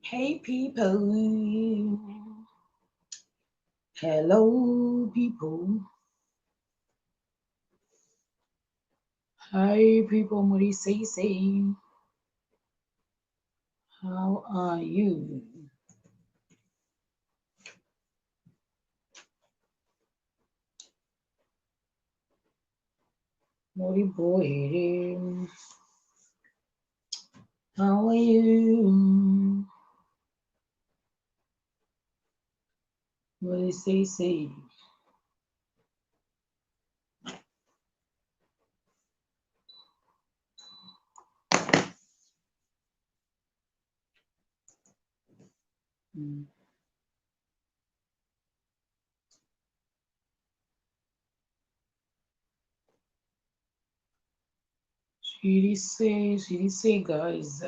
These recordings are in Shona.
Hey people, hello people, hi people, what do you say? How are you? Mori boy, how are you? What do you say? Mm. She did say, guys.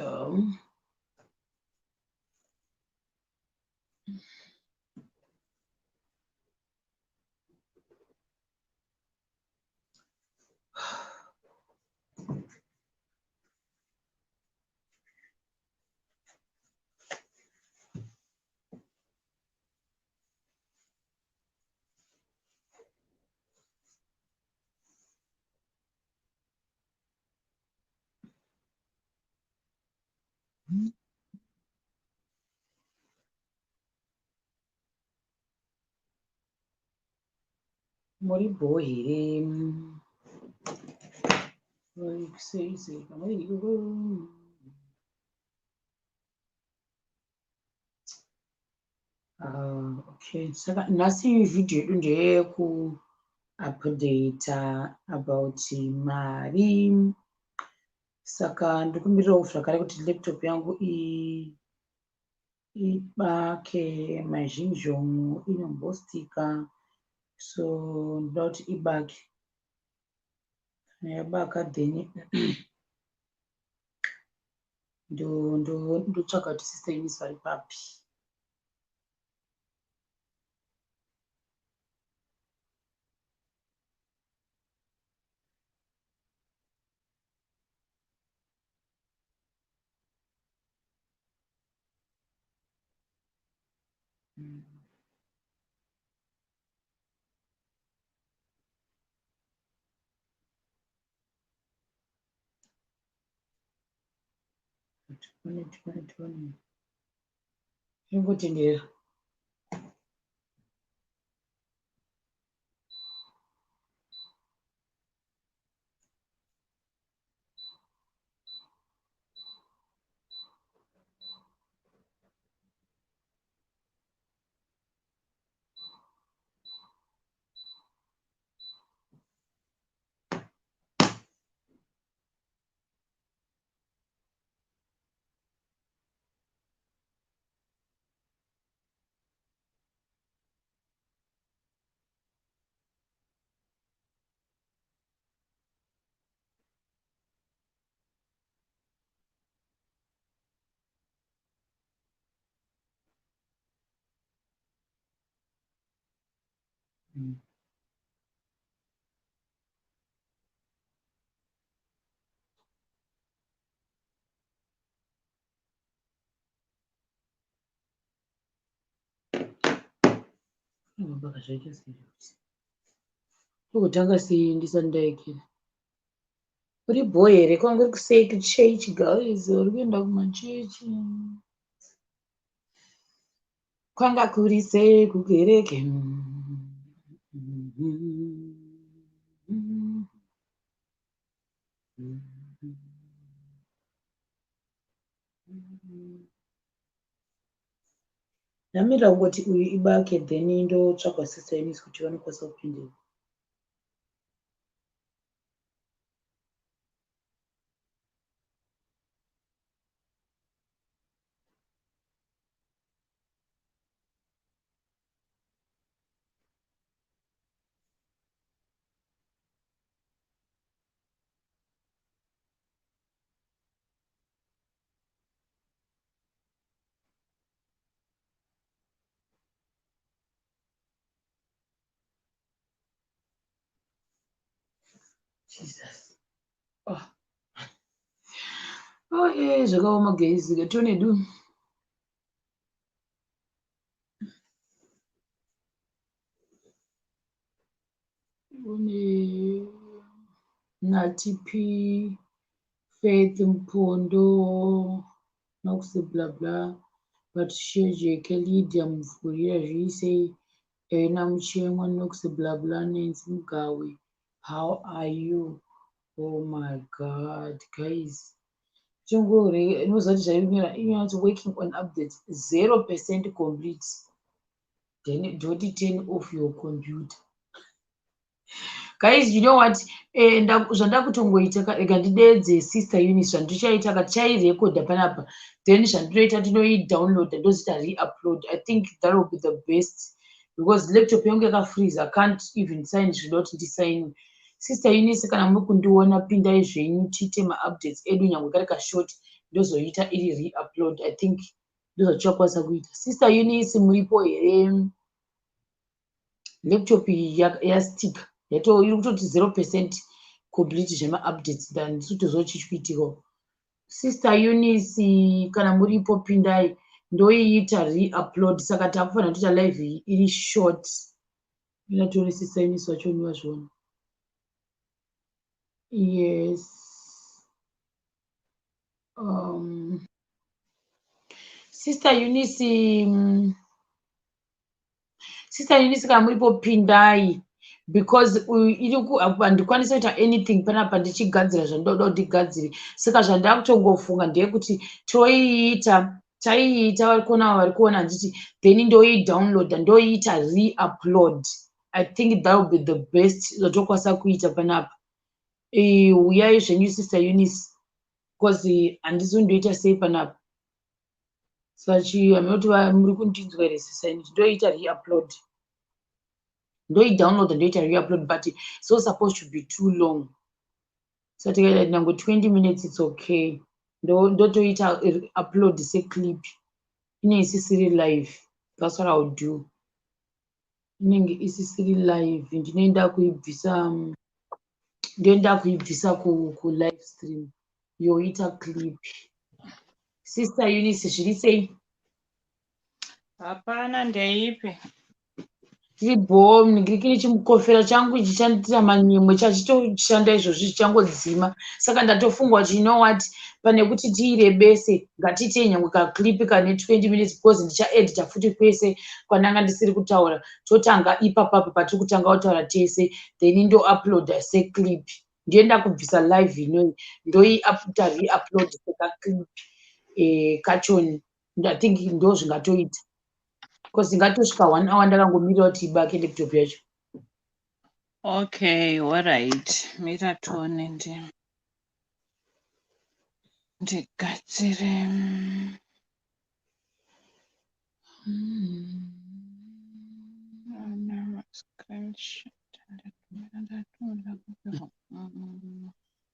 Mori boy, what do you say? What do you go? Okay, saka nhasi video yedu ndeyeku update about mari. Saka ndikumbirirawo zvakare kuti laptop yangu ibake mazhinji omu inombostika, so ndoda kuti ibake. Kana yabaka then ndotsvaga kuti sister Eunice vari papi. Tione ingotendera. Baka zvaita sei? Ndokutanga sei ndisati ndaekera. Uri boy here? Kwanga uri kusei kuchechi guys? Uri kuenda kumachechi? Kwanga kuri sei kukereke? Ndamirira kungoti uyu ibake then ndotsvagwa sister Eunice kuti vanokwanisa kupindira. Jesus. Oh, zvakaoma geizi. Tione du. une Nati Faith Mpondo, nokusi blah blah, but Shejeke Lydia Mvurira zvise Ena Muchemwa nokusi blah blah Nancy Mugawe. How are you? Oh my god, guys. Chungore knows that you're working on updates 0% complete. Then don't turn off your computer. Guys, you know what? Zvanda kutongoita rega ndidedze sister Eunice zvandichaita chairekodha panapa, then zvandinoita ndinoidownloada ndozita re-upload. I think that will be the best because laptop yangu yakafreeze. I can't even sign zvinoti ndisaini. Sister Eunice, kana muri kundiona pindai zvenyu tiite ma-updates edu nyangwe kari kashort ndozoita iri re-upload. I think ndozvachakwanisa kuita. Sister Eunice, muripo here? Laptop yastika iri kutoti 0% complete zvema-updates then ndisitozochichikuitikawo. Sister Eunice, kana muripo pindai ndoiita re-upload, saka takufanira kuita live iyi iri short. Inatione Sister Eunice wacho niwazviona. Yes. Sister Eunice, kana muripo pindai because handikwanisi kuita anything panapa ndichigadzira zvandoda kuti ndigadzire. Saka zvandakutongofunga ndeyekuti taiita vari kuona vari kuona handiti, then ndoidownloada ndoiita re-upload. I think that will be the best zvatokwanisa kuita panapa. Uyai zvenyu Sister Eunice because handisi kundoita sei panapa. Sachihaminoti muri kundinzwa here Sister Eunice, ndoiita re-upload. Ndoidownloada ndoita re-upload, but it's not supposed to be too long. So tikaita nango 20 minutes it's okay. Ndotoita upload seclip. Inenge isisiri live. That's what I would do. Inenge isisiri live. Ndinoenda kuibvisa ku live stream. Yoita clip. Sister Eunice, zviri sei? Hapana, ndeipi? Tiri bhom, ndiri chimukofera changu ichi chandiita manyemwe chachitoshanda izvozvi chichangodzima. Saka ndatofunga kuti what, pane kuti tiirebese ngatiitei nyangwe kaklipi kane 20 minutes because ndichaedita futi kwese kwananga ndisiri kutaura. Totanga ipapapo patiri kutanga kutaura tese, then ndo-uploada seclip. Ndoenda kubvisa live inoi ndoiita re-upload sekaclip kachoni. I think ndo zvingatoita. Because ingatosvika 1 hour ndakangomirira kuti ibake laptop yacho. Okay, alright. Mira tuone ndigadzire.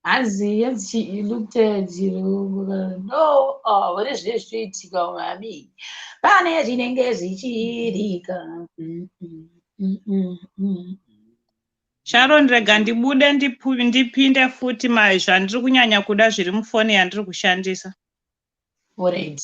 Hanzi you looked at you. No, what is this zvichiitika mami? Pane zvinenge zvichiitika. Sharon, rega ndibude ndipinde futi zvandiri kunyanya kuda zviri mufoni yandiri kushandisa. Alright.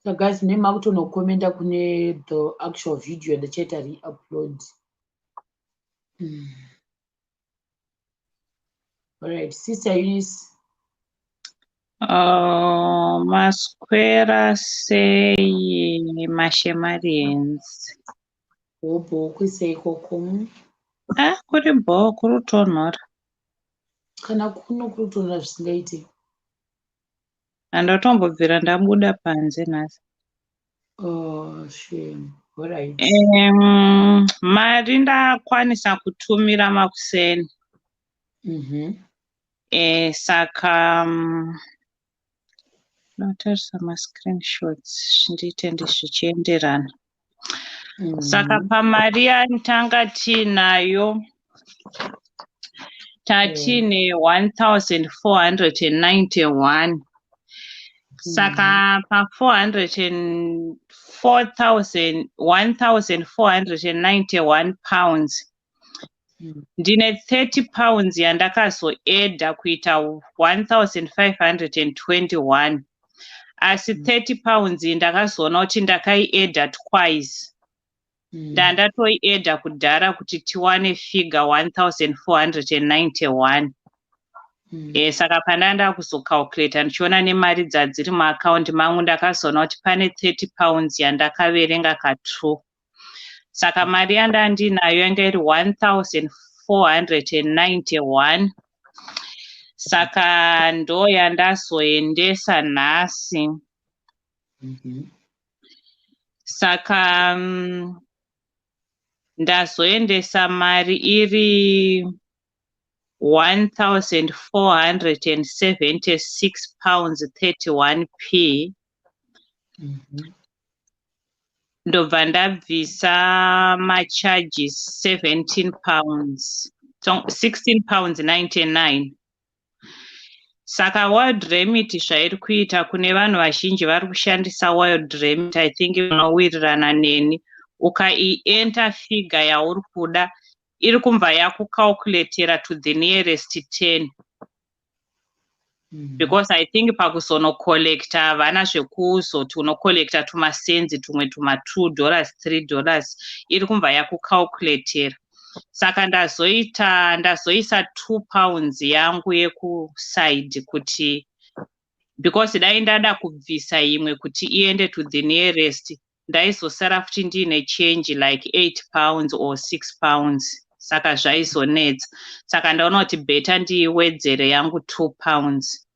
So guys, name out no comment kune the actual video and the chat re-upload. Alright, Sister Eunice. Masquera sei mashemarians. Bobo kwisei kokomu. Kuri bo kurutonhora. Kana kuno kurutonhora zvisingaite. Andatombobvira ndabuda panze nhasi. Oh, shame. Alright. Mari ndakwanisa kutumira makuseni. Saka notarisa ma-screenshots ndiite ndizvichienderana. Saka pamari yandanga tinayo tatine 1491. Saka pa 404 1,491 pounds. Ndine 30 pounds yandakazoedha kuita 1,521. Asi 30 pounds ndakazoona kuti ndakaiedha twice. Ndandatoiedha kudhara kuti tiwane figure 1,491. Saka pandanda kuzocalculate ndichiona nemari dzadziri muaccount mangu ndakazoona kuti pane 30 pounds yandakaverenga ka2. Saka mari yandandinayo yanga iri 1,491. Saka ndo yandazoendesa nhasi. Saka ndazoendesa mari iri 1,476 pounds 31p. Ndobva ndabvisa macharges 17 pounds 16 pounds 99. Saka wild remit zvairi kuita kune vanhu vazhinji vari kushandisa wild remit, I think unowirirana neni. Ukaienter figure yauri kuda iri kumva yakucalculatera to the nearest 10. Because I think pakuzonocollecta havana zvekuzoti unocollecta tumasenzi tumwe tuma $2, $3 iri kumva yakucalculatera. Saka ndazoisa 2 pounds yangu yekuside kuti because dai ndada kubvisa imwe kuti iende to the nearest ndaizosara futi ndine change like 8 pounds or 6 pounds. Saka zvaizonetsa. Saka ndaona kuti better ndiiwedzere yangu 2 pounds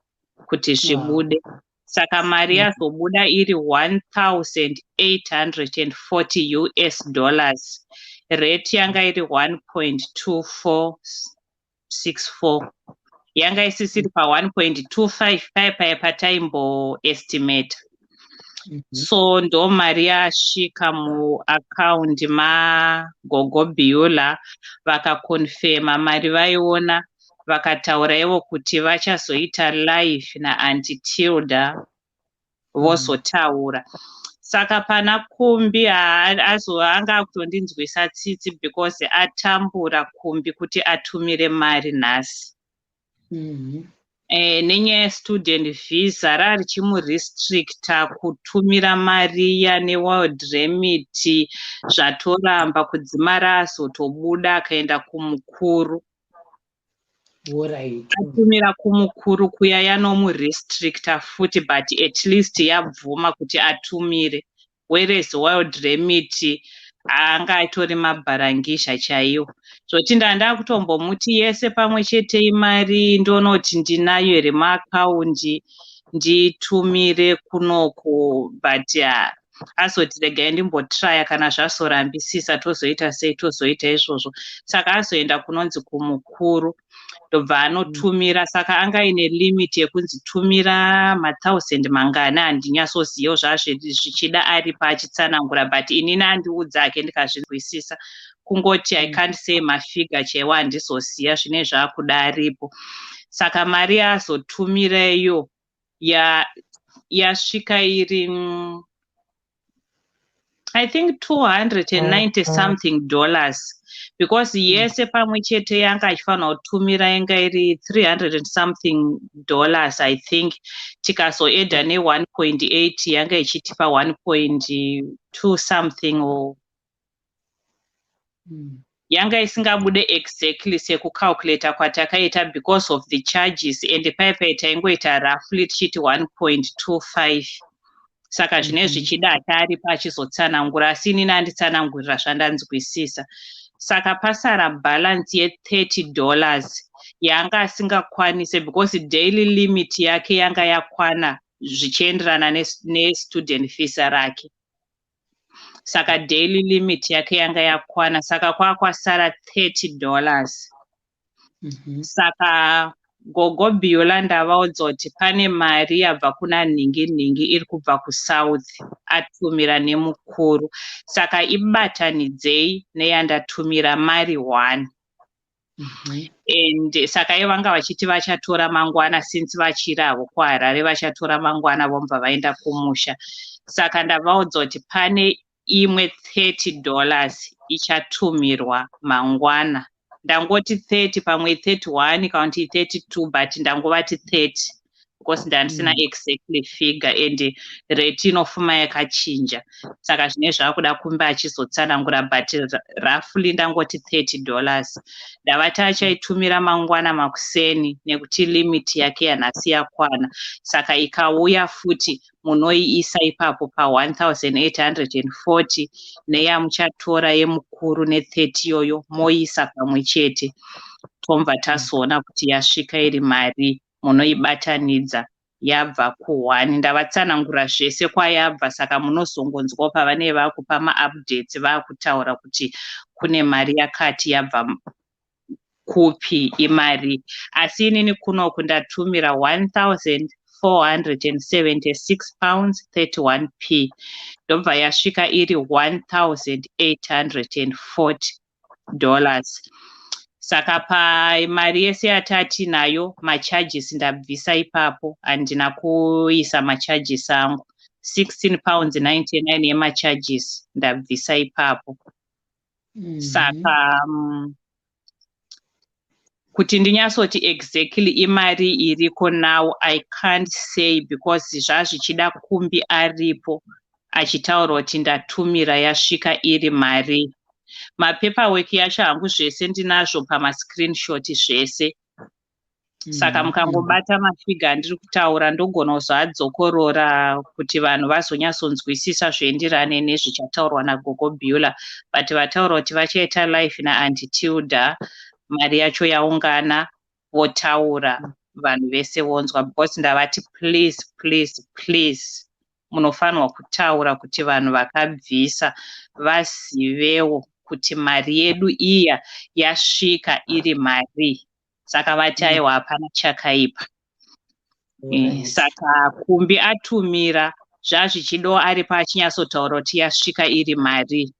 kuti zvibude. Saka mari yazobuda iri 1,840 US dollars. Rate yanga iri 1.2464. Yanga isisiri pa 1.25 paya pataimbo estimate. So ndo mari yasvika muaccount maGogo Beular vakakonfirma mari vaiona, vakataura ivo kuti vachazoita live naAunty Tilda vozotaura. Saka pana Kumbi anga akutondinzwisa tsitsi because atambura Kumbi kuti atumire mari nhasi. Nenyaya yestudent visa rarichimurestricta kutumira mari yanewild remit zvatoramba kudzimara azotobuda akaenda kumukuru. Atumira kumukuru kuya yanomurestricta futi but at least yabvuma kuti atumire. Whereas wild remit anga atori mabharangisha chaiwo. Zvoti ndakutombomuti yese pamwe chete imari ndonoti ndinayo here maakaundi nditumire kunoko but azoti regai ndimbotraya kana zvazorambisisa tozoita sei tozoita izvozvo. Saka azoenda kunonzi kumukuru ndobva anotumira. Saka anga ine limit yekunzi tumira ma1000 mangana handinyasozivawo zvichida ari pachitsanangura but inini andiudza ake ndikazvinzwisisa kungoti I can't say mafigure chaiwo handizoziva zvine zvaakuda aripo. Saka mari yazotumireyo yasvika iri I think 290 something dollars because yese pamwe chete yanga achifanira kutumira yanga iri 300 and something dollars I think. Tikazoedha ne 1.8 yanga ichitipa 1.2 something or yanga isingabude exactly sekucalculata kwatakaita because of the charges and paipai taingoita roughly tichiti 1.25. Saka zvine zvichida atari pachizotsanangura asi inini anditsanangurira zvandanzwisisa. Saka pasara balance ye$30 yanga asingakwanise because daily limit yake yanga yakwana zvichienderana nestudent visa rake. Saka daily limit yake yanga yakwana. Saka kwasara $30. Saka Gogo Beular ndavaudza kuti pane mari yabva kuna nhingi iri kubva kuSouth atumira nemukuru. Saka ibatanidzei neyandatumira mari 1. And saka vanga vachiti vachatora mangwana since vachiravo kuHarare vachatora mangwana vobva vaenda kumusha. saka ndavaudza kuti pane imwe $30 ichatumirwa mangwana. Ndangoti 30 pamwe 31 kana kuti 32 but ndangovati 30 because ndandisina exactly figure and rate inofuma yakachinja, saka zvine zvakuda Kumbi achizotsanangura but roughly ndangoti $30. Ndavati achaitumira mangwana makuseni nekuti limit yake yanhasi yakwana, saka ikauya futi munoiisa ipapo pa1840 neyamuchatora yemukuru ne30 yoyo moisa pamwe chete. Tomva tazoona kuti yasvika iri mari munoibatanidza yabva ku1. Ndavatsanangura zvese kwayabva, saka munozongonzwa pavanenge vakupa maupdates vakutaura kuti kune mari yakati yabva kupi imari. Asi inini kunoku ndatumira £1,476.31 ndobva yasvika iri $1,840. Saka pamari yese yatati nayo macharges ndabvisa ipapo, handina kuisa macharges angu. £16.99 yemacharges ndabvisa ipapo. Saka kuti ndinyatsoti exactly imari iriko now I can't say because zvazvichida Kumbi aripo achitaura kuti ndatumira yasvika iri mari. Mapaperwork yacho hangu zvese ndinazvo pamascreenshot zvese, saka mukangobata mafiga andiri kutaura ndogona kuzoadzokorora kuti vanhu vazonyatsonzwisisa zvienderane nezvichataurwa naGogo Beular, but vataura kuti vachaita live naAunty Tilda, mari yacho yaungana, votaura vanhu vese vonzwa, because ndavati please please please munofanirwa kutaura kuti vanhu vakabvisa vazivewo kuti mari yedu iya yasvika iri mari. Saka vati aiwa hapana chakaipa. Saka Kumbi atumira zvazvichido ari pachinyatsotaura kuti yasvika iri mari.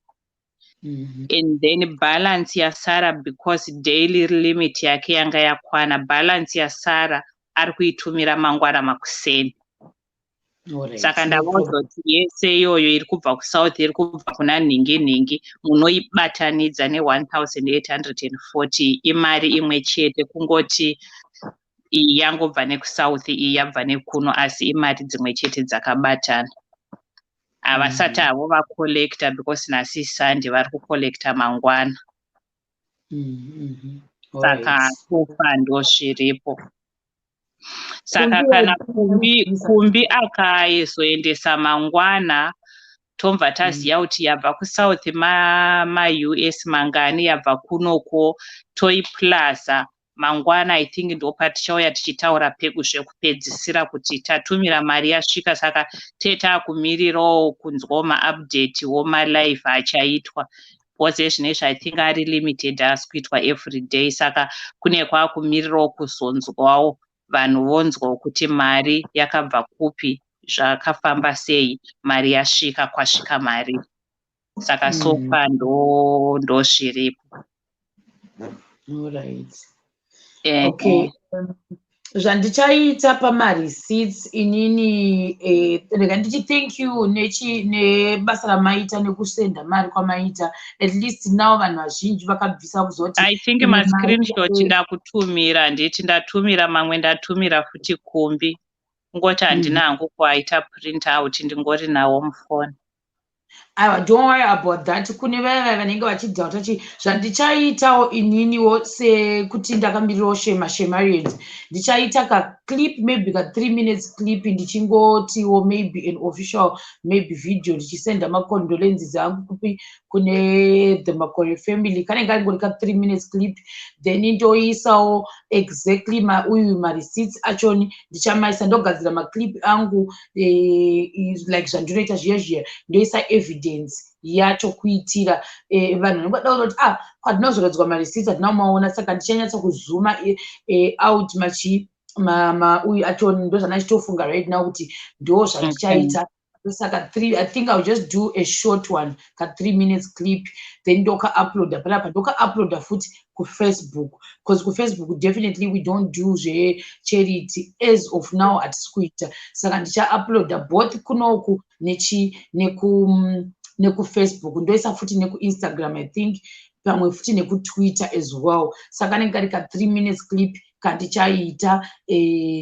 And then balance yasara, because daily limit yake yanga yakwana, balance yasara ari kuitumira mangwana makuseni. Saka ndavaudzwa kuti yese iyoyo iri kubva kusouth iri kubva kuna nhingi munoibatanidza ne$1,840 imari imwe chete, kungoti iyi yangobva nekusouth iyi yabva nekuno, asi imari dzimwe chete dzakabatana. Havasati havo vakolekta because nhasi Sunday vari kukolekta mangwana. Saka sofa ndo zviripo. Saka kana Kumbi akazoendesa mangwana, tomva taziya kuti yabva kusouth ma-US mangani yabva kunoko Toy Plaza mangwana. I think ndo patichauya tichitaura zvekupedzisira kuti tatumira mari yasvika, saka tetakumirirawo kunzwawo maupdate womalive achaitwa, because zvinezvi I think ari limited asi kuitwa every day, saka kune kwakumirirawo kuzonzwawo vanhu vonzwa kuti mari yakabva kupi, zvakafamba sei, mari yasvika, kwasvika mari. Saka sofa ndo zviripo. Alright. Okay. Zvandichaita pamareceipts inini rega ndichi thank you nebasa ramaita nekusenda mari kwamaita, at least now vanhu vazhinji vakabvisa kuzoti I think mascreenshot ndakutumira, nditi ndatumira mamwe, ndatumira futi Kumbi, ngoti handina hangu kuaita print out, ndingori nawo mufoni. Don't worry about that. Kune vaya vanenge vachidhauta kuti zvandichaitawo ininiwo sekuti ndakamirirawo shemarians, ndichaita ka clip, maybe ka 3 minutes clip, ndichingotiwo maybe an official maybe video ndichisenda macondolences angu kupi kune the Makore family, kanenge angori ka 3 minutes clip, then ndoisawo exactly uyu mareceipts achoni ndichamaisa, ndogadzira maclip angu like zvandinoita zviya ndoisa evidence yacho kuitira vanhu vanobada kuti kwatinozoredzwa mareceipts atinomaona, saka ndichanyatsa kuzuma out uyu achoni ndo zvandachitofunga right now kuti ndo zvandichaita saka 3, I think I'll just do a short one, ka 3 minutes clip, then ndoka uploada panapa, ndoka uploada futi ku Facebook, because ku Facebook definitely we don't do charity as of now atisi kuita, saka ndicha uploada both kunoku neku Facebook, ndoisa futi neku Instagram, I think pamwe futi neku Twitter as well. Saka nekari ka 3 minutes clip kandichaita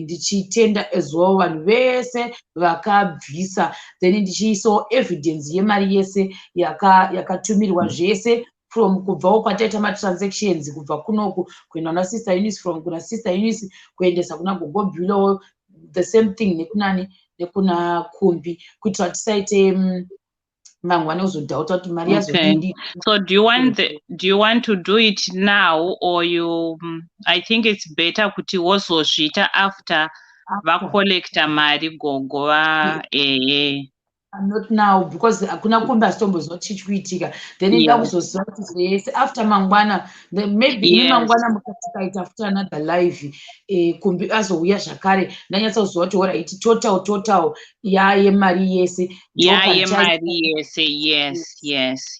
ndichitenda as well vanhu vese vakabvisa, then ndichiisawo evidence yemari yese yakatumirwa zvese from kubvawo kwataita matransactions kubva kunoku kuenda kuna sister Eunice, from kuna sister Eunice kuendesa kuna Gogo Beular, the same thing nekunani nekuna Kumbi, kuitira tisaite mangwana uzodhauta kuti mari yazodidi. So do you want to do it now, or you I think it's better kuti wozozviita after vacollecta mari Gogo not now, because akuna Kumbi asitomboziva chichikuitika, then ida kuzoziva kuti yese after mangwana, maybe imi mangwana mukatikaita after another live Kumbi azouya zvakare ndanyatsoziva kuti alright total yemari yese yemari yese. Yes.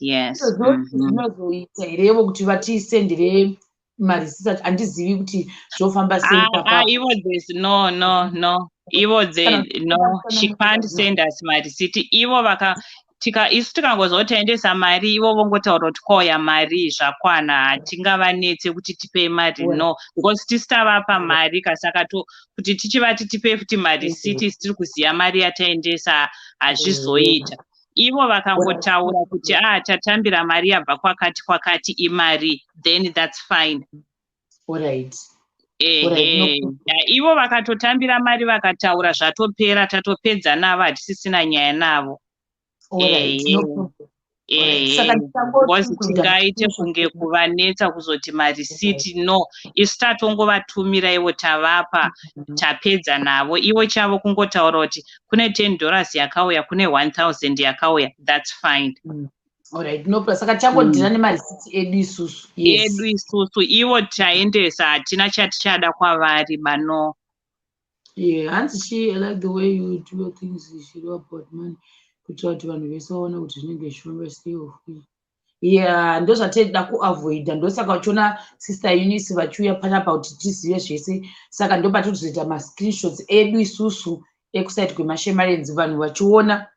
zvinozoita herevo kuti vatiisendere mari zisati, handizivi kuti zvofamba sei papa. Ivo there's no ivo no, she can't send us mari city. Ivo isu tikangozva taendesa mari, ivo vongotaura kuti koya mari zvakwana, hatingavanetse kuti tipei mari, no, because tisitavapa mari kasaka kuti tichivati tipei futi mari city tiri kuziva mari yataendesa hazvizoita. Ivo vakangotaura kuti tatambira mari yabva kwakati imari, then that's fine. Alright. Ivo vakatotambira mari vakataura zvatopera, tatopedza navo, hatisisina nyaya navo. Because tingaite kunge kuvanetsa kuzoti mari city, no, isu tatongovatumira ivo tavapa, tapedza navo. Ivo chavo kungotaura kuti kune $10 yakauya, kune 1,000 yakauya, that's fine. Alright, no problem. Saka changodhira nemari city edu isusu. Edu isusu, ivo taendesa, hatina chatichada kwavari bano. Yeah, Hansi, I like the way you do your things. You know about money. Kuitira kuti vanhu vese vaone kuti zvinenge zvichifamba sei. Yeah, ndozvatenda kuavoida, ndosaka uchiona sister Eunice vachiuya panapa kuti tizive zvese, saka ndopatinozoita mascreenshots edu isusu ekusaiti kwemashemarenzi, vanhu vachiona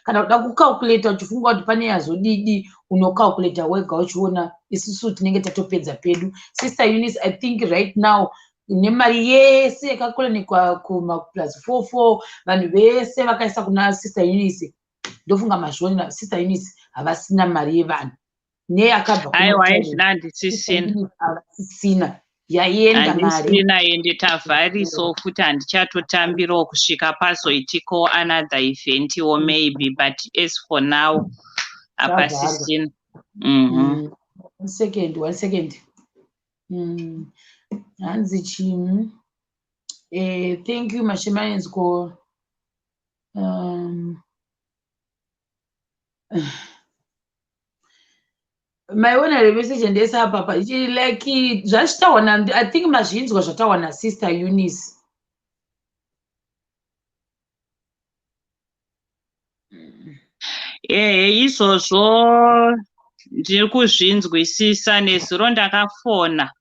kana kuda kucalculata uchifunga kuti pane yazodidi, unocalculata wega uchiona isusu tinenge tatopedza pedu. Sister Eunice, I think right now nemari yese yakakolonekwa kuma+44 vanhu vese vakaisa kuna sister Eunice, ndofunga mazvoni sister Eunice havasina mari yevanhu, neyakabva havasisina yaenda mari ende tavhariso futi handichatotambirawo kusvika pazoitiko another event or maybe, but as for now hapasisina. One second. Hanzi chimu. Thank you Mashemanians ko maiona message ndesa papa ichi like zvachitawana, I think mazvinzwa zvatawana sister Eunice. Izvozvo ndiri kuzvinzwisisa, nezuro ndakafona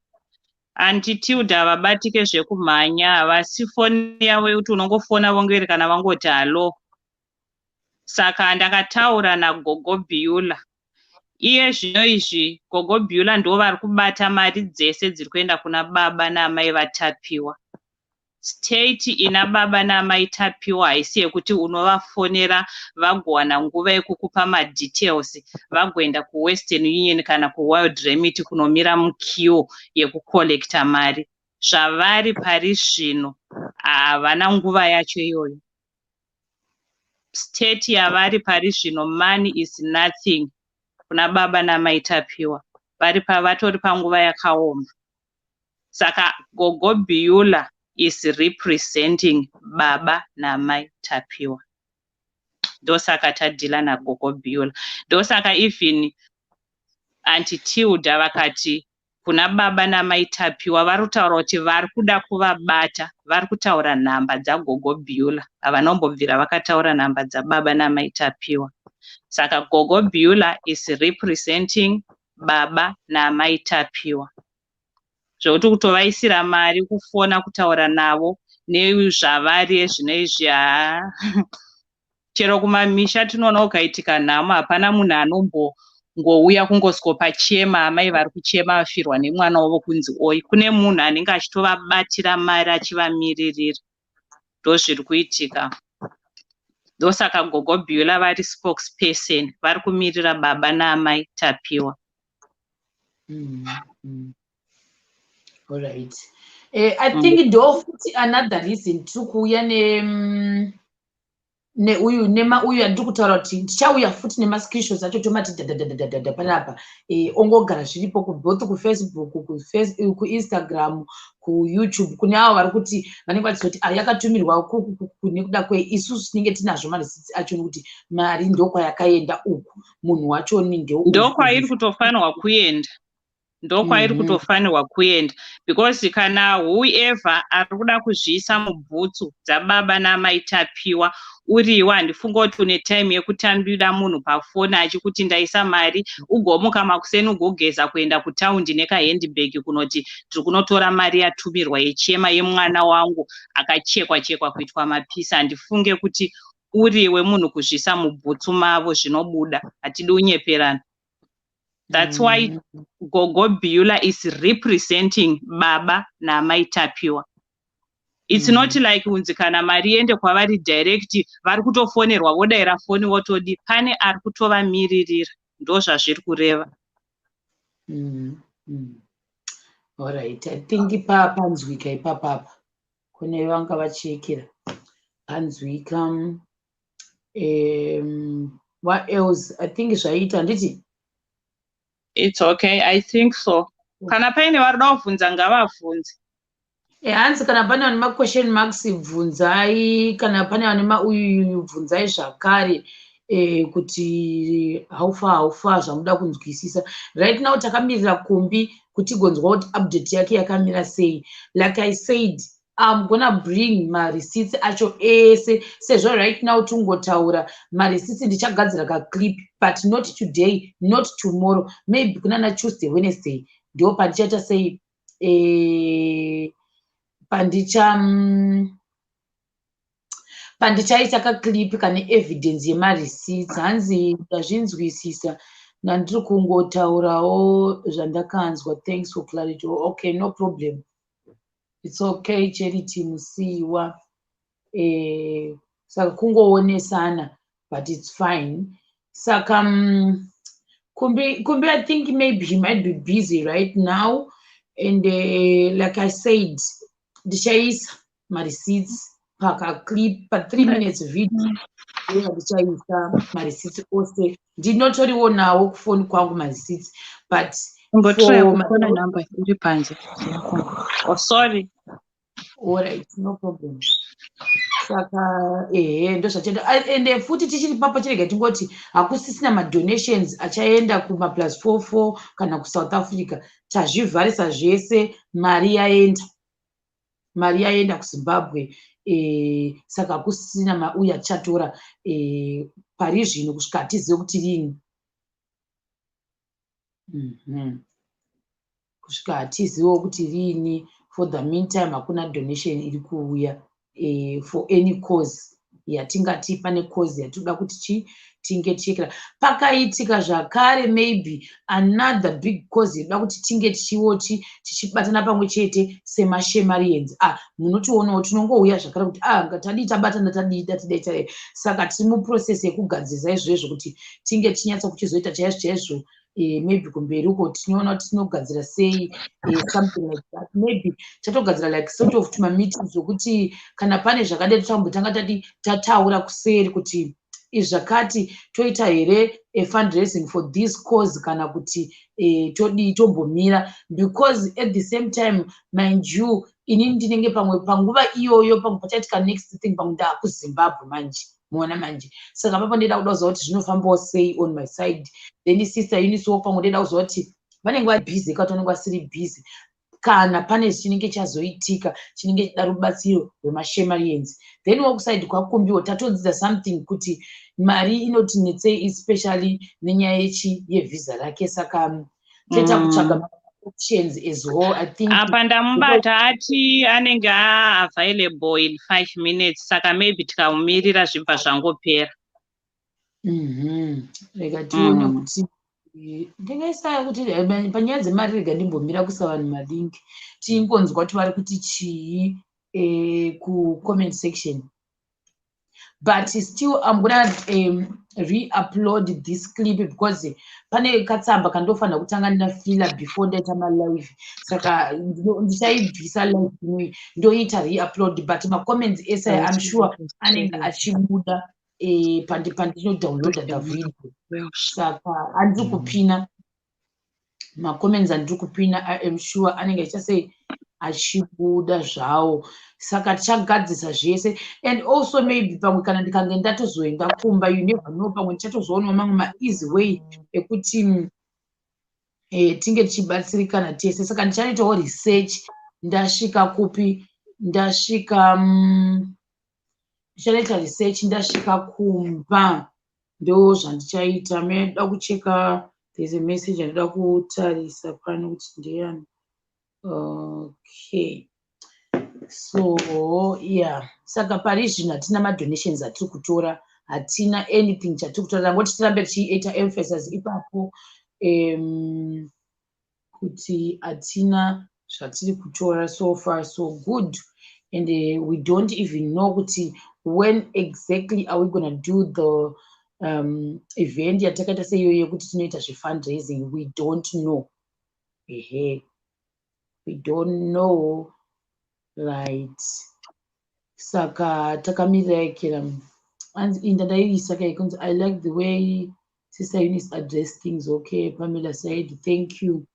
antitilda vabatike zvekumhanya, havasi foni yavo yekuti unongofona vongeri kana vangoti halo. Saka ndakataura naGogo Beular. Iye zvino izvi Gogo Beular ndo vari kubata mari dzese dziri kuenda kuna baba naamai vatapiwa. State ina baba naamai tapiwa haisi yekuti unovafonera vagowana nguva yekukupa madetails vagoenda kuWestern Union kana kuWorld Remit kunomira mukiwo yekucollecta mari. Zvavari pari zvino havana nguva yacho iyoyo. State yavari pari zvino, money is nothing kuna baba naamai tapiwa, vatori panguva yakaoma. Saka Gogo Beular is representing baba naamai tapiwa. Ndosaka tadhila naGogo Beular. Ndosaka even antitilda vakati kuna baba namaitapiwa vari kutaura kuti vari kuda kuvabata, vari kutaura nhamba dzagogo Beular. Havanombobvira vakataura nhamba dzababa namaitapiwa. Saka Gogo Beular is representing baba namaitapiwa. Zvokuti kutovaisira mari kufona kutaura navo nezvavari zvinezvi chero kumamisha tinoona ukaitika nhamo hapana munhu anombongouya kungosikopa chema amai vari kuchema vafirwa nemwana wavo kunzi oi. Kune munhu anenge achitovabatira mari achivamiririra. Ndozviri kuitika. Ndosaka Gogo Beular vari spokesperson, vari kumirira baba naamai Tapiwa. All right. I think another reason to kuuya uyu andiri kutaura kuti ndichauya futi nemascreenshots acho tomati dadadadadada panapa ongogara zviripo both kufacebook kuinstagram kuyoutube kune avo vari kuti vanenge vachiti kuti yakatumirwa nekuda kweisusu tinenge tinazvo marisiti acho nekuti mari ndokwayakaenda uku munhu wacho ndokwairi kutofanirwa kuenda. Ndokwairi kutofanirwa kuenda because kana whoever ari kuda kuzviisa mubhutsu dzababa namai Tapiwa uriwa handifunga kuti une time yekutambira munhu pafoni achikuti ndaisa mari ugomuka makuseni ugogeza kuenda kutaundi nekahandbag kunoti tiri kunotora mari yatumirwa yechema yemwana wangu akachekwa kuitwa mapisi. Handifunge kuti uriwe munhu kuzviisa mubhutsu mavo zvinobuda, hatidi unyeperana. That's why Gogo Beular is representing baba namai Tapiwa. It's not like unzi kana mari ende kwavari direct vari kutofonerwa vodaira foni votodi, pane ari kutovamiririra. Ndo zvazviri kureva. All right. I think panzwika ipapapa kune vanga vachekera panzwika. What else? I think zvaita nditi. It's okay, I think so. Kana paine vari kuda kubvunza ngavabvunze. Hanzi kana pane vane ma-question marks bvunzai, kana pane vane mauyu bvunzai zvakare kuti how far zvamuda kunzwisisa. Right now takamirira Kumbi kuti gonzwa kuti update yake yakamira sei. Like I said, I'm gonna bring my receipts acho ese sezvo right now tungotaura receipts ndichagadzira ka clip, but not today, not tomorrow, maybe kuna Tuesday Wednesday ndio pandichaita sei pandichaita ka clip kane evidence receipts. Hanzi ndazvinzwisisa nandiri kungotaurawo zvandakanzwa. Thanks for clarity. Okay, no problem. It's okay, Charity Musiwa. Saka kungoonesana, but it's fine. Saka Kumbi, I think maybe he might be busy right now. And like I said, the chase my receipts, pack a clip, but 3 minutes video. Yeah, the chase my receipts also. Did not only want to work phone kwangu my receipts, but for my number. Oh, sorry. All right, no problem. Saka ndo zvachenda and futi tichiri papa chirega tingoti hakusisina madonations achaenda kuma+44 kana kuSouth Africa. Tazvivharisa zvese, mari yaenda kuZimbabwe. Saka hakusisina mauya achatora pari zvino kusvika hatizive kuti rini. Kusvika hatizive kuti rini. For the meantime, hakuna donation iri kuuya for any cause yatingati pane cause yatinoda kuti tinge tichekera. Pakaitika zvakare maybe another big cause yoda kuti tinge tichibatana pamwe chete semashemarians. Munotionawo tinongouya zvakare kuti tadii tabatana tadii. Saka tiri muprocess yekugadzirisa izvozvo kuti tinge tinyatsa kuchizoita chaizvo maybe kumberi uko tinoona kuti tinogadzira sei something like that. Maybe tatogadzira like sort of meetings zokuti kana pane zvakadai totanga tataura kuseri kuti izvakati toita here fundraising for this cause kana kuti todii tombomira, because at the same time mind you inini ndinenge pamwe panguva iyoyo pamwe pachaitika next thing pamwe ndakuZimbabwe manje. Muona manje. Saka papa ndida kuda kuziva kuti zvinofambawo sei on my side. Then sister Eunice wo pamwe ndida kuziva kuti vanenge vari bhizi katonenge vasiri bhizi kana pane chinenge chazoitika chinenge chida rubatsiro rwemashemarienzi. Then wokusaidi kwakumbiwo tatodzidza something kuti mari inotinetsei especially nenyaya yevhisa rake, saka toita kutsvaga options as well. I think apa ndamubata ati anenge available in 5 minutes, saka maybe tikamumirira zvibva zvangopera. Rega tione kuti ndingaisa kuti panyaya dzemari rega ndimbomira kuisa vanhu malingi tingonzwa kuti vari kuti chii kucomment section. But still I'm gonna re-upload this clip because pane katsamba kandofanira kutanga ndafila before ndaita malive, saka ndichaibvisa live ndoita re-upload, but macomments ese I'm sure anenge achibuda pandinodownloada the video, saka handiri kupina macomments, handiri kupina. I am sure anenge achase achibuda zvawo, saka tichagadzisa zvese. And also maybe pamwe kana ndikange ndatozoenda kumba, you never know, pamwe tichatozoonawo mamwe ma-easy way ekuti tinge tichibatsirikana tese, saka ndichanoitawo research. Ndasvika kupi? Ndichanoita research ndasvika kumba, ndo zvandichaita. Meda kucheka, there's a message andoda kutarisa pano kuti ndeyani. Okay, so yeah, saka pari zvino hatina madonations atiri kutora, hatina anything chatiri kutora. Ngoti tirambe tichiita emphasis ipapo kuti hatina zvatiri kutora. So far so good, and we don't even know kuti when exactly are we going to do the event yatakaita seiyo yekuti tinoita zvefundraising. We don't know. We don't know, right? Saka takamirira ikera ndadaiisa kunzi I like the way Sister Eunice addressed things. Okay, Pamela said thank you.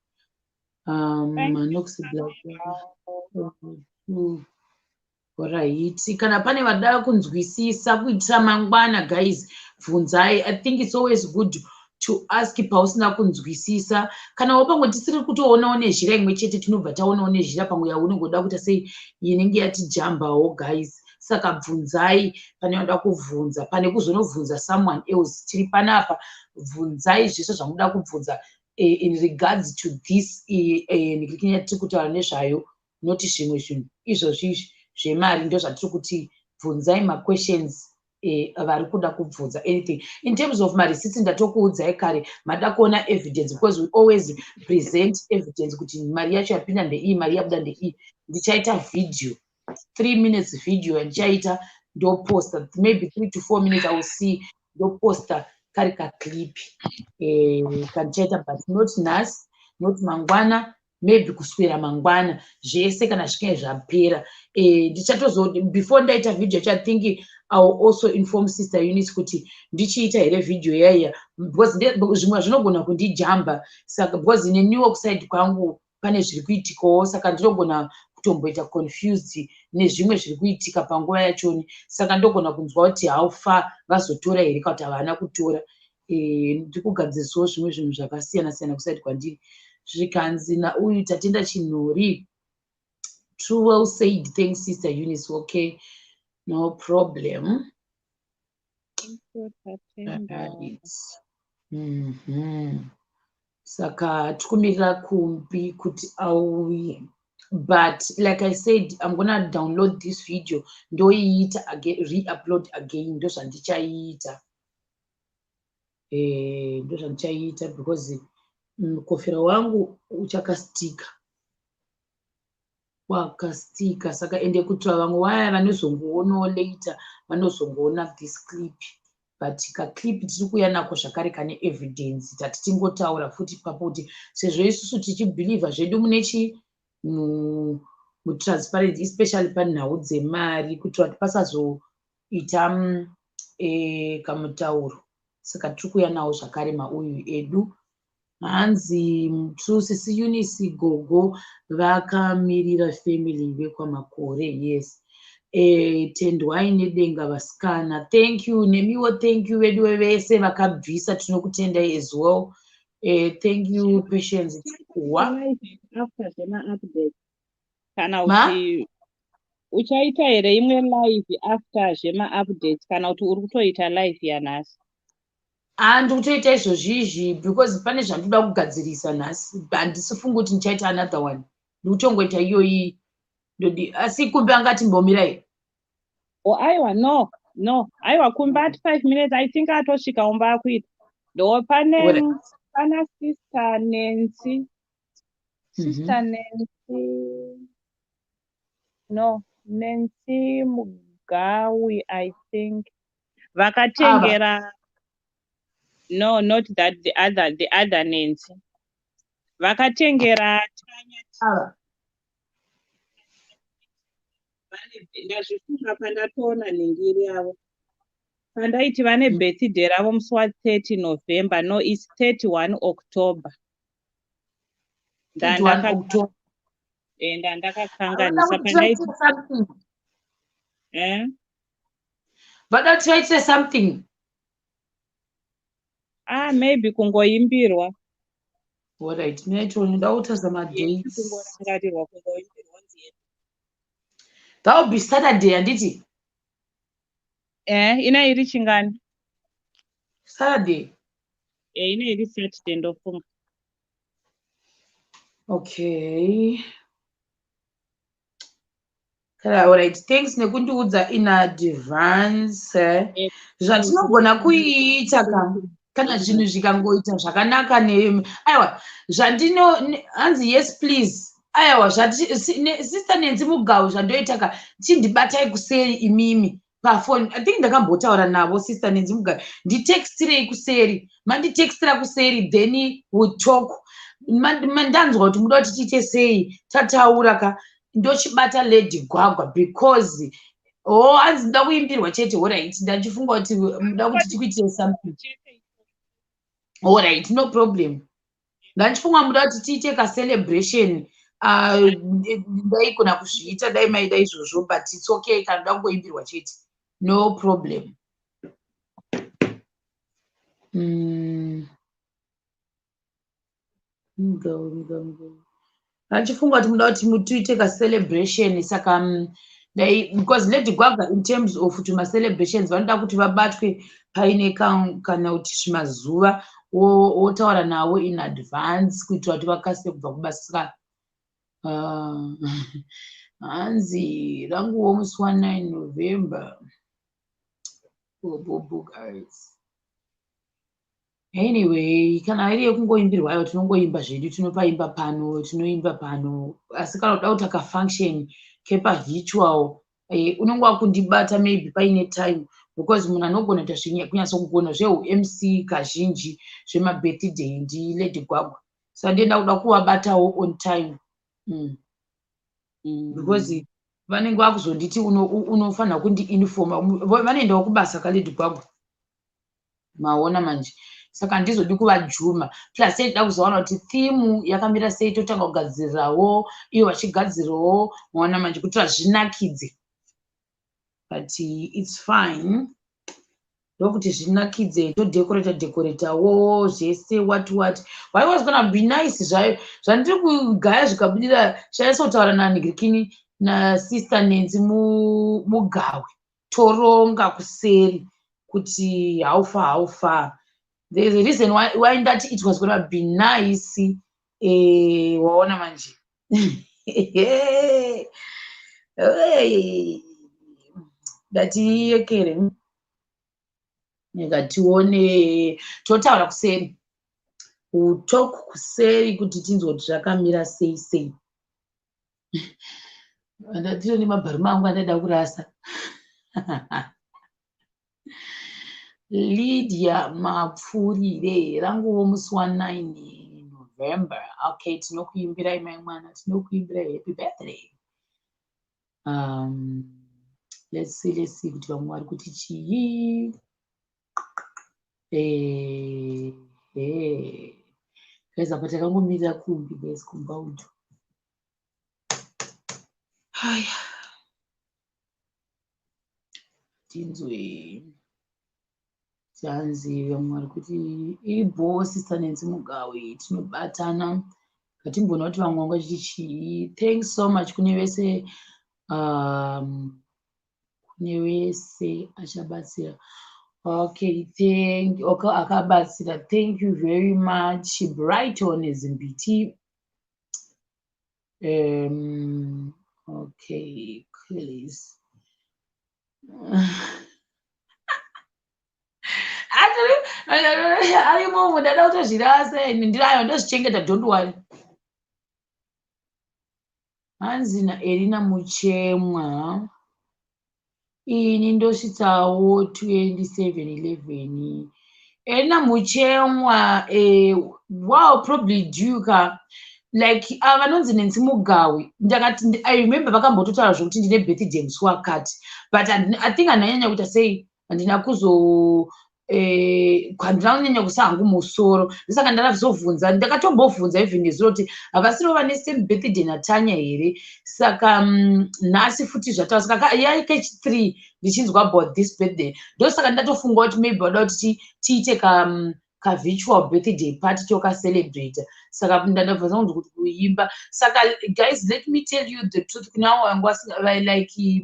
Alright, kana pane vada kunzwisisa kuitira mangwana, guys, bvunzai. I think it's always good to ask pausina kunzwisisa. Kana wapangwe tisiri kutoonawo nezhira imwe chete, tinobva taonawo nezhira pamwe yaunongoda kuita sei inenge yatijambawo, guys. Saka bvunzai pane wada kubvunza, pane kuzonobvunza someone else. Tiri panapa, bvunzai zvese zvamuda kubvunza in regards to this ndikikenya tiri kutaura nezvayo, noti zvimwe zvinhu izvozvi zvemari ndo zvatiri kuti bvunzai ma-questions vari kuda kubvunza anything. In terms of marisiti ndatokuudzai kare, mada kuona evidence, because we always present evidence kuti mari yacho yapinda ndeiyi, mari yabuda ndeiyi. Ndichaita video, 3 minutes video yandichaita ndoposta, maybe 3 to 4 minutes I will see, ndoposta kari kaclip kandichaita, but not nhasi, not mangwana, maybe kuswera mangwana, zvese kana zvikange zvapera. Before ndaita video chathingi I will also inform Sister Eunice kuti ndichiita here video yaiya, because zvimwe zvinogona kundijamba, saka because ine New York side kwangu pane zviri kuitikawo, saka ndinogona kutomboita confused nezvimwe zviri kuitika panguva yachoni, saka ndogona kunzwa kuti haufa vazotora here kana kuti havana kutora. Ndiri kugadzirisawo zvimwe zvinhu zvakasiyana siyana kusaidi kwandiri. Zvikanzi nauyu tatenda chinhori. True, well said. Thanks, Sister Eunice. Okay, no problem. Saka tikumirira Kumbi kuti auye. But like I said, I'm gonna download this video, ndoiita again, re-upload again, ndo zvandichaita. Ndo zvandichaita because mukofera wangu uchakastika. Wakastika, saka ende kuti vamwe waya vanozongoonawo later, vanozongoona this clip. But kaclip tiri kuuya nako zvakare kane evidence, tati tingotaura futi ipapo kuti sezvo isusu tichibhilivha zvedu mune mutransparency, especially panhau dzemari, kuitira kuti pasazoita kamutauro. Saka tiri kuuya nawo zvakare mauyu edu. Hanzi Sisi Eunice Gogo vakamirira family vekwamakore. Yes, tendwai nedenga vasikana. Thank you. Nemiwo thank you vedu vese vakabvisa, tinokutendai as well. Thank you, Patience. What? After zvema-update kana Ma? kuti uchaita here imwe live after zvema-update kana kuti uri kutoita live yanhasi? Ndikutoita izvozvizvi because pane zvandoda kugadzirisa nhasi. Handisifungi kuti ndichaita another one. Ndikutongoita iyoyi. Asi Kumbi angati mbomirai. Oh, aiwa, no. Aiwa, Kumbi ati 5 minutes. I think atosvika umba akuita. Ndo pana Sister Nancy. Sister Nancy. No, Nancy Mugawi, I think. Vakatengera. No, not that, the other Nancy. Vakatengera Tanya. Ndazvifunga pandatoona ningiri yavo. Pandaiti vane birthday ravo musi wa30 November. No, it's 31 October. 31 October. Ndakakanganisa pandaiti. But that's why I say something. Maybe kungoimbirwa. All right. Dates. That will be Saturday, anditi? Ina iri chingani? Saturday. Ina iri Saturday ndofunga. Okay. All right. Thanks nekundiudza in advance. Zvatinogona kuita kana zvinhu zvikangoita zvakanaka aiwa hanzi yes please. Aiwa Sister Nancy Mugawi zvandoita chindibatai kuseri imimi pafoni. I think ndakambotaura navo Sister Nancy Mugawi. Nditextirei kuseri. Manditextira kuseri then we'll talk. Mandanzwa kuti muda kuti tiite sei tataura ndochibata Lady Gwagwa because hanzi nda kuimbirwa chete. Alright, ndachifunga kuti muda kuti tikuitire something. Alright, no problem. Ndachifunga muda kuti tiite celebration. Ndaigona kuzviita dai maida izvozvo but it's okay kana nda kungoimbirwa chete. No problem. Ndachifunga kuti muda kuti tiite celebration saka because Lady Gwagwa in terms of celebrations vanoda kuti vabatwe paine kana kuti zvimazuva wotaura navo in advance kuitira kuti vakasire kubva kubasa. Hanzi ranguwo musi wa9 November. Guys. Anyway, kana iri yekungoimbirwayo tinongoimba zvedu, tinopaimba pano, tinoimba pano. Asi kana uda kuti akafunction kepavirtual unonge wakundibata maybe paine time because munhu anogona kuita kunyatsokugona zveu-MC kazhinji zvemabirthday ndiLady Gwagwa. Saka ndenda kuda kuvabatawo on time. Because vanenge vakuzonditi unofanira kundiinforma. Vanoendawo kubasa kaLady Gwagwa. Maona manje. Saka ndizodi kuvajuma. Plus ndida kuzoona kuti theme yakamira sei totanga kugadzirirawo, ivo vachigadzirawo, maona manje kuti zvinakidze. But it's fine. Ndokuti zvinakidze todecoratewo zvese what. Why was gonna be nice zvayo. Zvandiri kugaya zvikabudira chaisotaura naNigirikini na Sister Nancy Mugawi. Toronga kuseri kuti how far. There's a reason why that it was gonna be nice. Waona manje. Ndatiekere. Ngatione totaura kuseri. Talk kuseri kuti tinzwe kuti zvakamira sei. Ndatiro nemabharuma angu andada kurasa. Lydia Mapfurire ranguwo musi wa9 November. Okay, tinokuimbirai mai mwana, tinokuimbirai happy birthday. Let's see kuti vamwe vari kuti chii. Guys, apa takangomirira Kumbi guys, compound. Haya. Tinzwe Zanzi vamwe vari kuti ibo sister Nancy Mugawe tinobatana ngatimbona kuti vamwe vanga vachiti chii. Thanks so much kune vese achabatsira. Okay, akabatsira. Thank you very much. Brighton Zimbiti. Okay, please. Arimo mudada utozvirasa ndirayo ndozvichengeta, don't worry. Hanzi naErina Muchemwa. Ini ndosvitsawo 2711. Erina Muchemwa, wow, probably Duka. Like vanonzi Nancy Mugawe. I remember vakambototaura zvokuti ndine birthday musi wakati. But I think ananyanya kuti sei handina kuzo kwandinanyanya kusa hangu musoro. Ndisaka ndakazobvunza, ndakatombobvunza even nezuro kuti havasiro vane same birthday naTanya here. Saka nhasi futi zvataura saka yaike 3 ndichinzwa about this birthday. Ndosaka ndatofunga kuti maybe wada kuti tiite ka virtual birthday party toka celebrate. Saka ndandabvunza kuti kuimba. Saka guys, let me tell you the truth. Now I'm like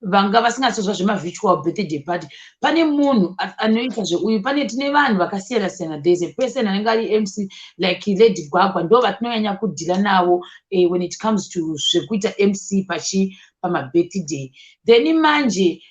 vanga vasingatsozva zvema-virtual birthday party. Pane munhu anoita zveuyu, tine vanhu vakasiyana-siyana. There's a person anenge ari MC like Lady Gwagwa, ndo vatinonyanya kudhila navo when it comes to zvekuita MC pama-birthday. Then manje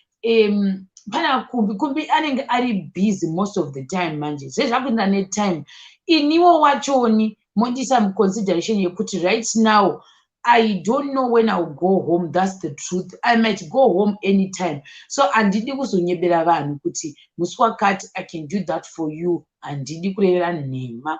pana Kumbi anenge ari busy most of the time manje. Zvezvakuenda netime. Iniwo wachoni mondisa muconsideration yekuti right now I don't know when I'll go home. That's the truth. I might go home anytime. So andidi kuzonyebera vanhu kuti musi wakati I can do that for you. Andidi kurevera nhema.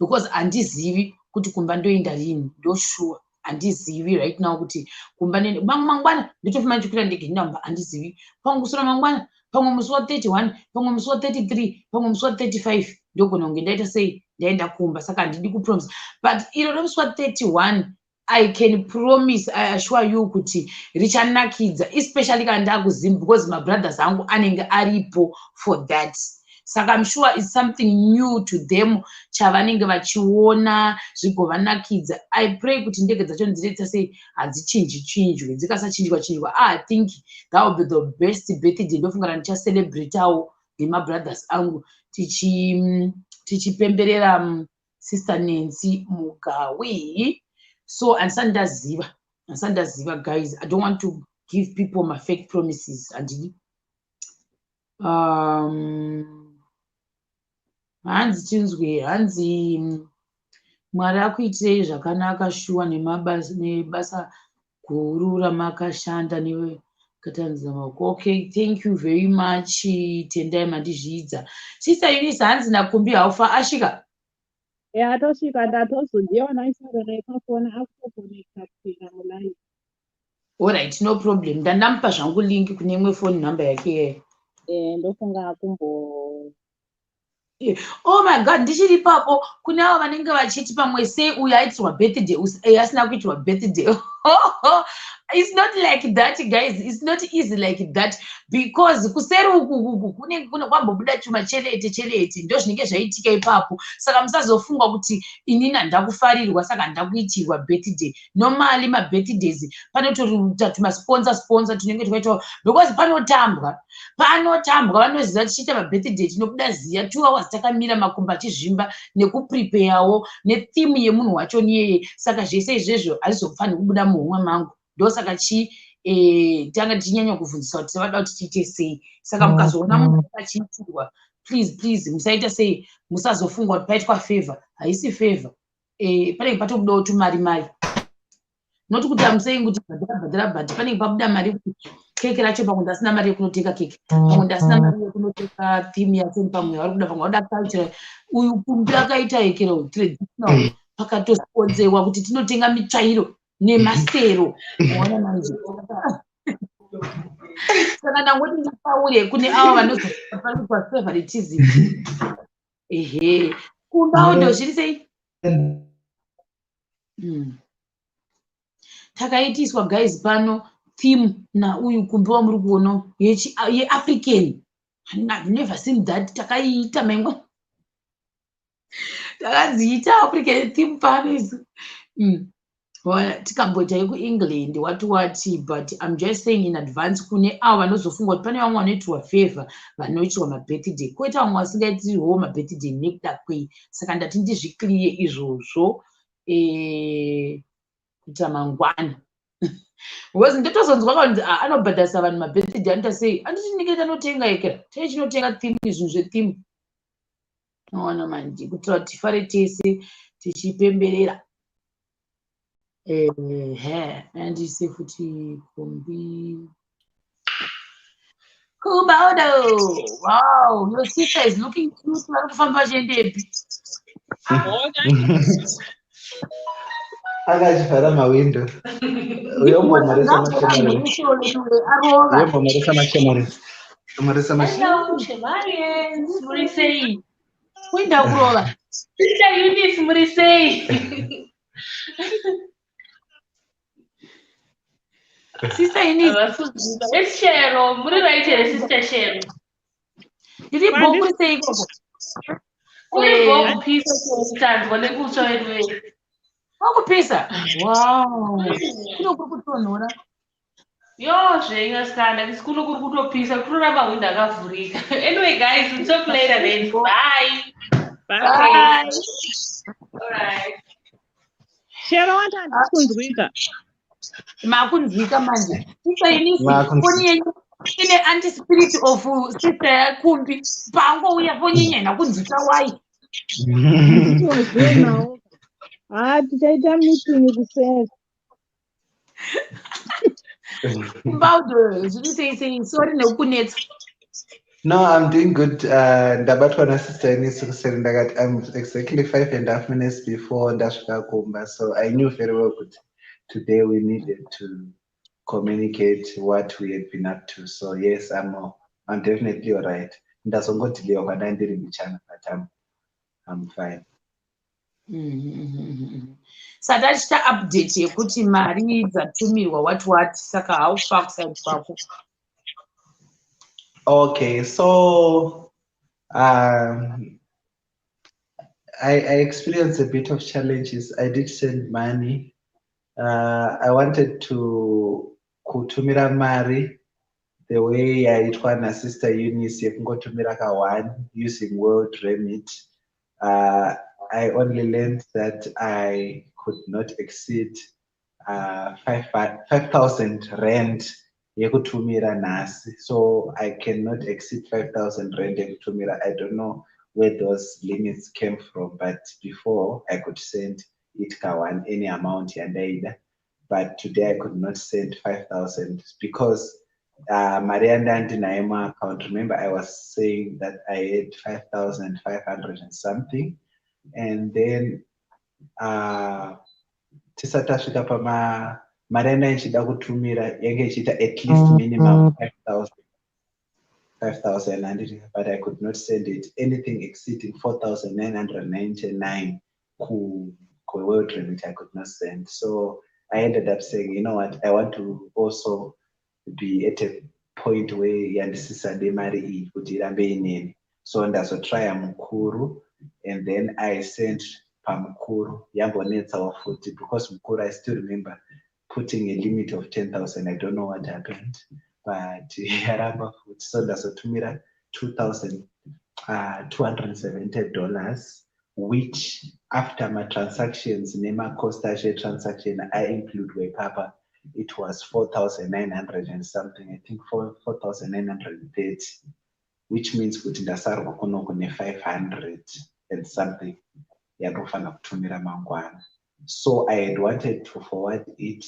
Because andizivi kuti kumba ndoenda rini. Ndoshua. Andizivi right now kuti kumba mangwana nditofuma ndichikwira ndege namba andizivi. Pamwe kusura mangwana, pamwe musi wa 31, pamwe musi wa 33, pamwe musi wa 35. Ndogona kunge ndaita sei ndaenda kumba, saka handidi kupromise. But iro romusi wa 31 I can promise, I assure you kuti richanakidza, especially kana ndakuZimbabwe, because my brothers angu anenge aripo for that. Saka I'm sure it's something new to them chavanenge vachiona zvigovanakidza. I pray kuti ndege dzacho ndireita sei hadzichinjwe dzikasachinjwa. I think that will be the best birthday ndofunga ndichacelebrateawo nema brothers angu tichipemberera sister Nancy Mugawe. So ansandaziva guys, I don't want to give people my fake promises. Andidi hanzi chinzwe, hanzi Mwari akuitirei zvakanaka shuwa nebasa guru ramakashanda newe katanzira maoko. Okay, thank you very much. Tendai mandizvidza. Sister Eunice, hanzi naKumbi haufa asvika? Atosvika ndatozojiona isaro rekafona akukonekta kupinda mulive. Alright, no problem. Ndandamupa zvangu link kune imwe phone number yake. Ndofunga kumbo. Oh my God, ndichiri papo kune avo vanenge vachiti pamwe sei uyu aitirwa birthday asina kuitirwa birthday. It's not like that guys, it's not easy like that, because kuseri uku kune kwambobuda chuma chelete ndo zvinenge zvaitika ipapo. Saka musazofunga kuti inini ndakufarirwa saka ndakuitirwa birthday. Normally ma birthdays panotori tuma-sponsor tunenge twaitwa, because panotambwa vanoziva tichiita mabirthday tinobuda ziya 2 hours takamira makumba achizvimba nekupreparewo netheme yemunhu wacho niyeye. Saka zvese izvezvo hazvizofaniri kubuda muhomwe mangu. Ndosaka tanga tichinyanya kuvhunzisa kuti vada kuti tiite sei. Saka mukazoona munhu achiitirwa, please musaita sei, musazofunga kuti paitwa favor. Haisi favor. Panenge patobudawo tumari. Noti kuti amusei kuti bhadhara but panenge pabuda mari kuti keke racho pamwe ndasina mari yekunotenga keke, pamwe ndasina mari yekunotenga theme yacho, pamwe vari kuda, pamwe vada culture. Uyu Kumbi akaita ekero traditional pakatosponzewa kuti tinotenga mitsvairo nemasero. Mwaona manje. Saka ndangoti ndipaure kune avo vanozopanikwa favoritism. Kumbawo ndo zviri sei? Takaitiswa guys pano theme na uyu Kumbi wamuri kuona yeAfrican. I've never seen that. Takaita mengo. Takadziita African theme parties. Well, tikamboita yeku-England wati, but I'm just saying in advance kune avo vanozofunga kuti pane vamwe vanoitirwa favor vanoitirwa mabirthday, koita vamwe vasingaitirirwawo mabirthday nekuda kwei. Saka ndati ndizvikliye izvozvo kuita mangwana. Because ndotozonzwa kunzi anobhadharisa vanhu mabirthday anoita sei, anditi ndinenge tanotenga eka tei chinotenga theme, izvinhu zvetheme. Noona manje kuitira kuti tifare tese tichipemberera. Andise futhi Kumbi. Kubodo. Wow, your sister is looking cute. Vari kufamba vachiendepi? Akachivhara mawindo. Uyombomarisa mashemaresi. Uyombomarisa mashemaresi. Marisa mashemaresi. Shemarians, murisei. Kuinda kurova. Sister Eunice, murisei. Sister Eunice. It's Cheryl. Muri right here, Sister Cheryl. Did you both murisei koko? Kuri both pieces of stand. Wale kucho edwe. Wakupisa? Wow. Kuno kuri kutonhora. Yo, zvengaskanda. Kuno kuri kutopisa. Kuroramba winda akavhurika. Anyway, guys, we'll talk later then. Bye. Bye. All right. Cheryl, what are you? Makunzwika manje. Sister Eunice, foni yenyu ine anti-spirit of sister yaKumbi. Pangouya foni yenyu haina kunzwika wai. Tichaita meeting kusesa. Kumbaudo, zviri sorry nekukunetsa. No, I'm doing good. Ndabatwa na sister Eunice kuseri ndakati I'm exactly 5.5 minutes before ndasvika kumba, so I knew very well that today we needed to communicate what we had been up to. So yes, I'm definitely all right. Ndazongotilewa kwanda ndiri mbichana, but I'm fine. Saka tichita update yekuti mari dzatumirwa what saka haufa kuside kwako. Okay, so I experienced a bit of challenges. I did send money. I wanted to kutumira mari the way yaitwa na sister Eunice yekungotumira ka1 using world remit. I only learned that I could not exceed 5,000 rand yekutumira nasi. So I cannot exceed 5,000 rand yekutumira. I don't know where those limits came from, but before I could send it kawan any amount yandaida, but today I could not send 5,000 because Marianda and Naima account. Remember, I was saying that I had 5,500 and something, and then tisatashika pama Marianda ichida kutumira yange ichita at least minimum 5,000, but I could not send it anything exceeding 4,999 ku world remit. I could not send. So I ended up saying, you know what, I want to also be at a point where yandisisa de mari kuti irambe ineni. So ndazotry mukuru, and then I sent pamukuru yambonetsawo futi, because mukuru I still remember putting a limit of 10,000. I don't know what happened, but yaramba futi. So ndazotumira $2,270, which after my transactions, Nema Costa share transaction, I include Wepapa, it was 4,900 and something. I think 4,930, which means kuti ndasarwa kuno kune 500 and something yanofana kutumira mangwana. So I had wanted to forward it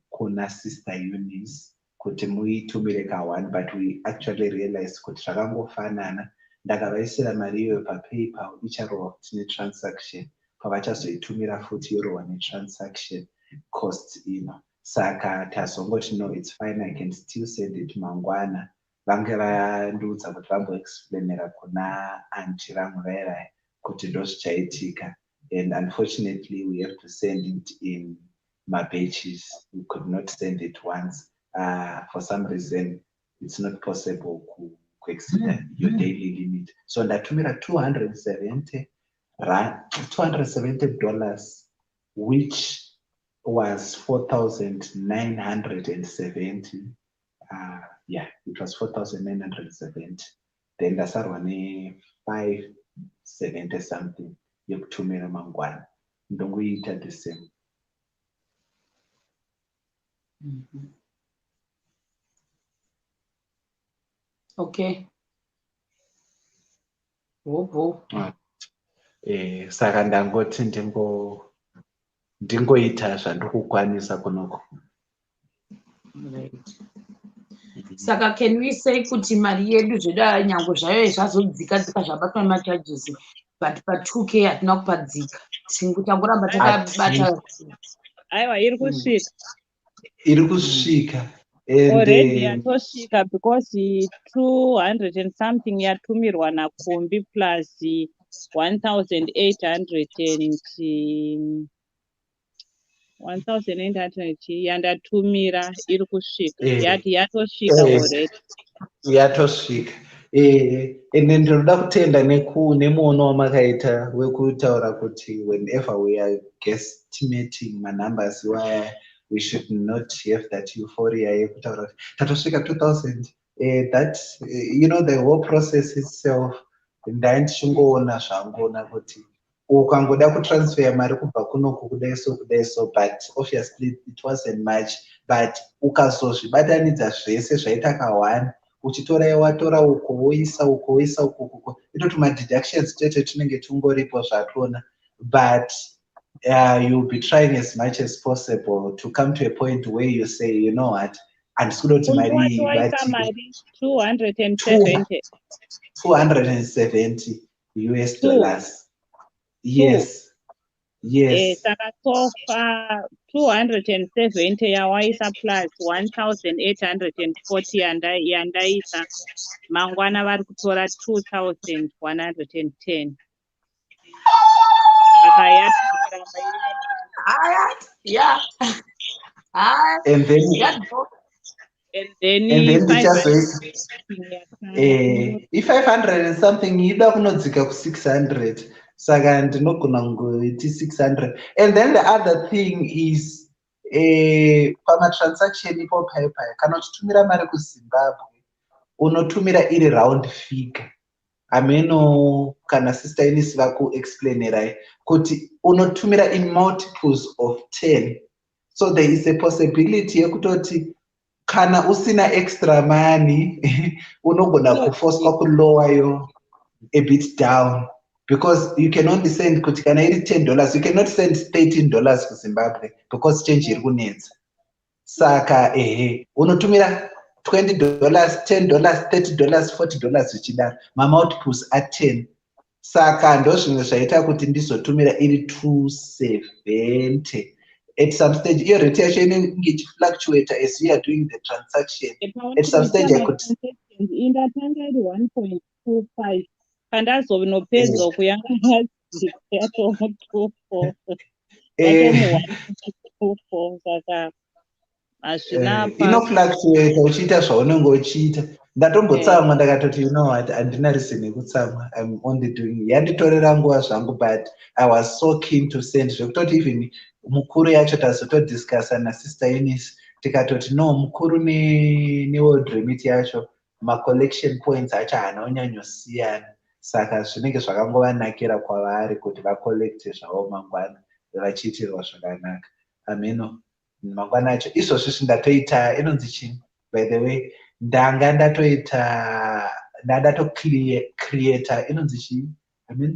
kuna sister Eunice kuti muitumire ka1, but we actually realized kuti zvakangofanana. Ndakavaisira mari iyoyo paPayPal icharova kuti netransaction, pavachazoitumira futi yorova netransaction cost ino. Saka tazongoti no, it's fine, I can still send it mangwana. Vange vandiudza kuti vamboexplainera kuna anti vangu vaira kuti ndozvichaitika, and unfortunately we have to send it in batches. We could not send it once. For some reason it's not possible to kuexceed your daily limit. So ndatumira $270, which was 4,970. Yeah, it was 4,970. Then ndasarwa ne570 something yekutumira mangwana. Ndongoita the same. Okay. Oh. Saka ndangoti ndingoita zvandikukwanisa kunoko. Right. Saka can we say kuti mari yedu zvoda nyango zvayo zvazodzika dzika zvabatwa nemacharges but pa2k hatina kupadzika. Tangoramba takabata. Aiwa iri kusvika. Iri kusvika. Already yatosvika because 200 and something yatumirwa naKumbi plus 1,800 yandatumira iri kusvika. Yati yatosvika already. Yatosvika. Ende ndinoda kutenda nemuono wamakaita wekutaura kuti whenever we are guesstimating manumbers we should not have that euphoria yekutaura kuti tatosvika 2,000. That the whole process itself ndandichongoona zvangona kuti ukangoda kutransfer mari kubva kunoku kudai so but obviously it wasn't much, but ukazozvibatanidza zvese zvaita ka1 uchitora watora uko woisa uko inoti ma-deductions tete tunenge tungoripo zvatona, but you'll be trying as much as possible to come to a point where you say, you know what, handisi kudoti mari 270 US dollars. Yes. Saka so far 270 yawaisa plus 1,840 yandaisa. Mangwana vari kutora 2,110. Saka Yeah. And then if 500 and something ida kunodzika ku600, saka ndinogona kungoiti 600. And then the other thing is pamatransaction ipo paipai kana uchitumira mari kuZimbabwe unotumira iri round figure. Ameno kana sister Eunice vakuexplainerai kuti unotumira in multiples of 10. So there is a possibility yekutoti kana usina extra money unogona kuforcwa kulower yo a bit down, because you can only send kuti kana iri $10 you cannot send $13 ku Zimbabwe because change iri kunetsa. Saka unotumira $20, $10, $30, $40 zvichidaro, multiples are 10. Saka ndo zvimwe zvaita kuti ndizotumira iri 270. At some stage your rate yacho inenge ichifluctuate as we are doing the transaction. At some stage I could indatanga iri 1.25 pandazonopedza kuyanga yatomu 24 saka inofluctuate uchiita zvaunenge uchiita. Ndatombotsamwa ndakatoti, you know what, handina reason yekutsamwa, I'm only doing yanditorera nguva zvangu, but I was so keen to send zvekutoti even mukuru yacho tazotodiscussa nasister Eunice tikatoti no mukuru neworld remit yacho macollection points acho haana kunyanyosiyana, saka zvinenge zvakangovanakira kwavari kuti vacollecte zvavo mangwana vachiitirwa zvakanaka. Ameno mangwana acho izvozvi zvindatoita inonzi chini by the way, ndanga creator inonzi chii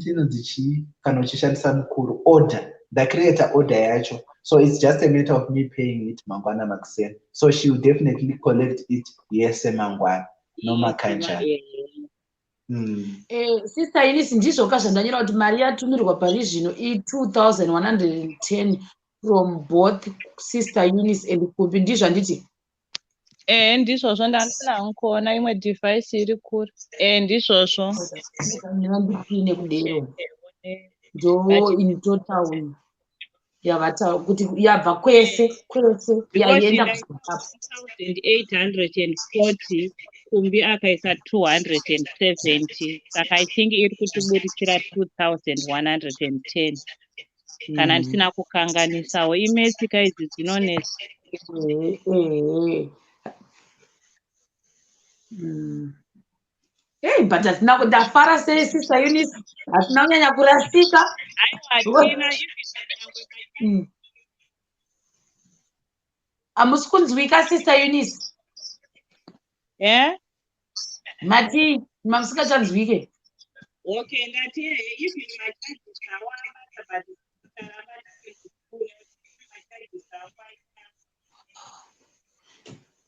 inonzi chii kana uchishandisa mukuru order, ndacreator order yacho, so it's just a matter of me paying it mangwana makuseni, so she will definitely collect it yese mangwana no makanjani. Sister Eunice ndizvoka zvandanyora kuti mari yatumirwa pari zvino i2,110 from both Sister Eunice and Kumbi, ndizvo handiti? Ndizvozvo ndandina kuona imwe device iri kuri. Ndizvozvo. Ndipine kudero. Ndo in total yavata kuti yabva kwese yaenda kuZimbabwe 1,840 Kumbi akaisa 270 saka I think iri kutiburitsira 2110 kana ndisina kukanganisawo. Imetsika idzi dzinonesa. Hey, but hatina ndafara sei sister Eunice, hatina kunyanya kurasika. Hamusi kunzwika sister Eunice? Mati mamusingachanzwike. Okay, ngati even macharges awanda but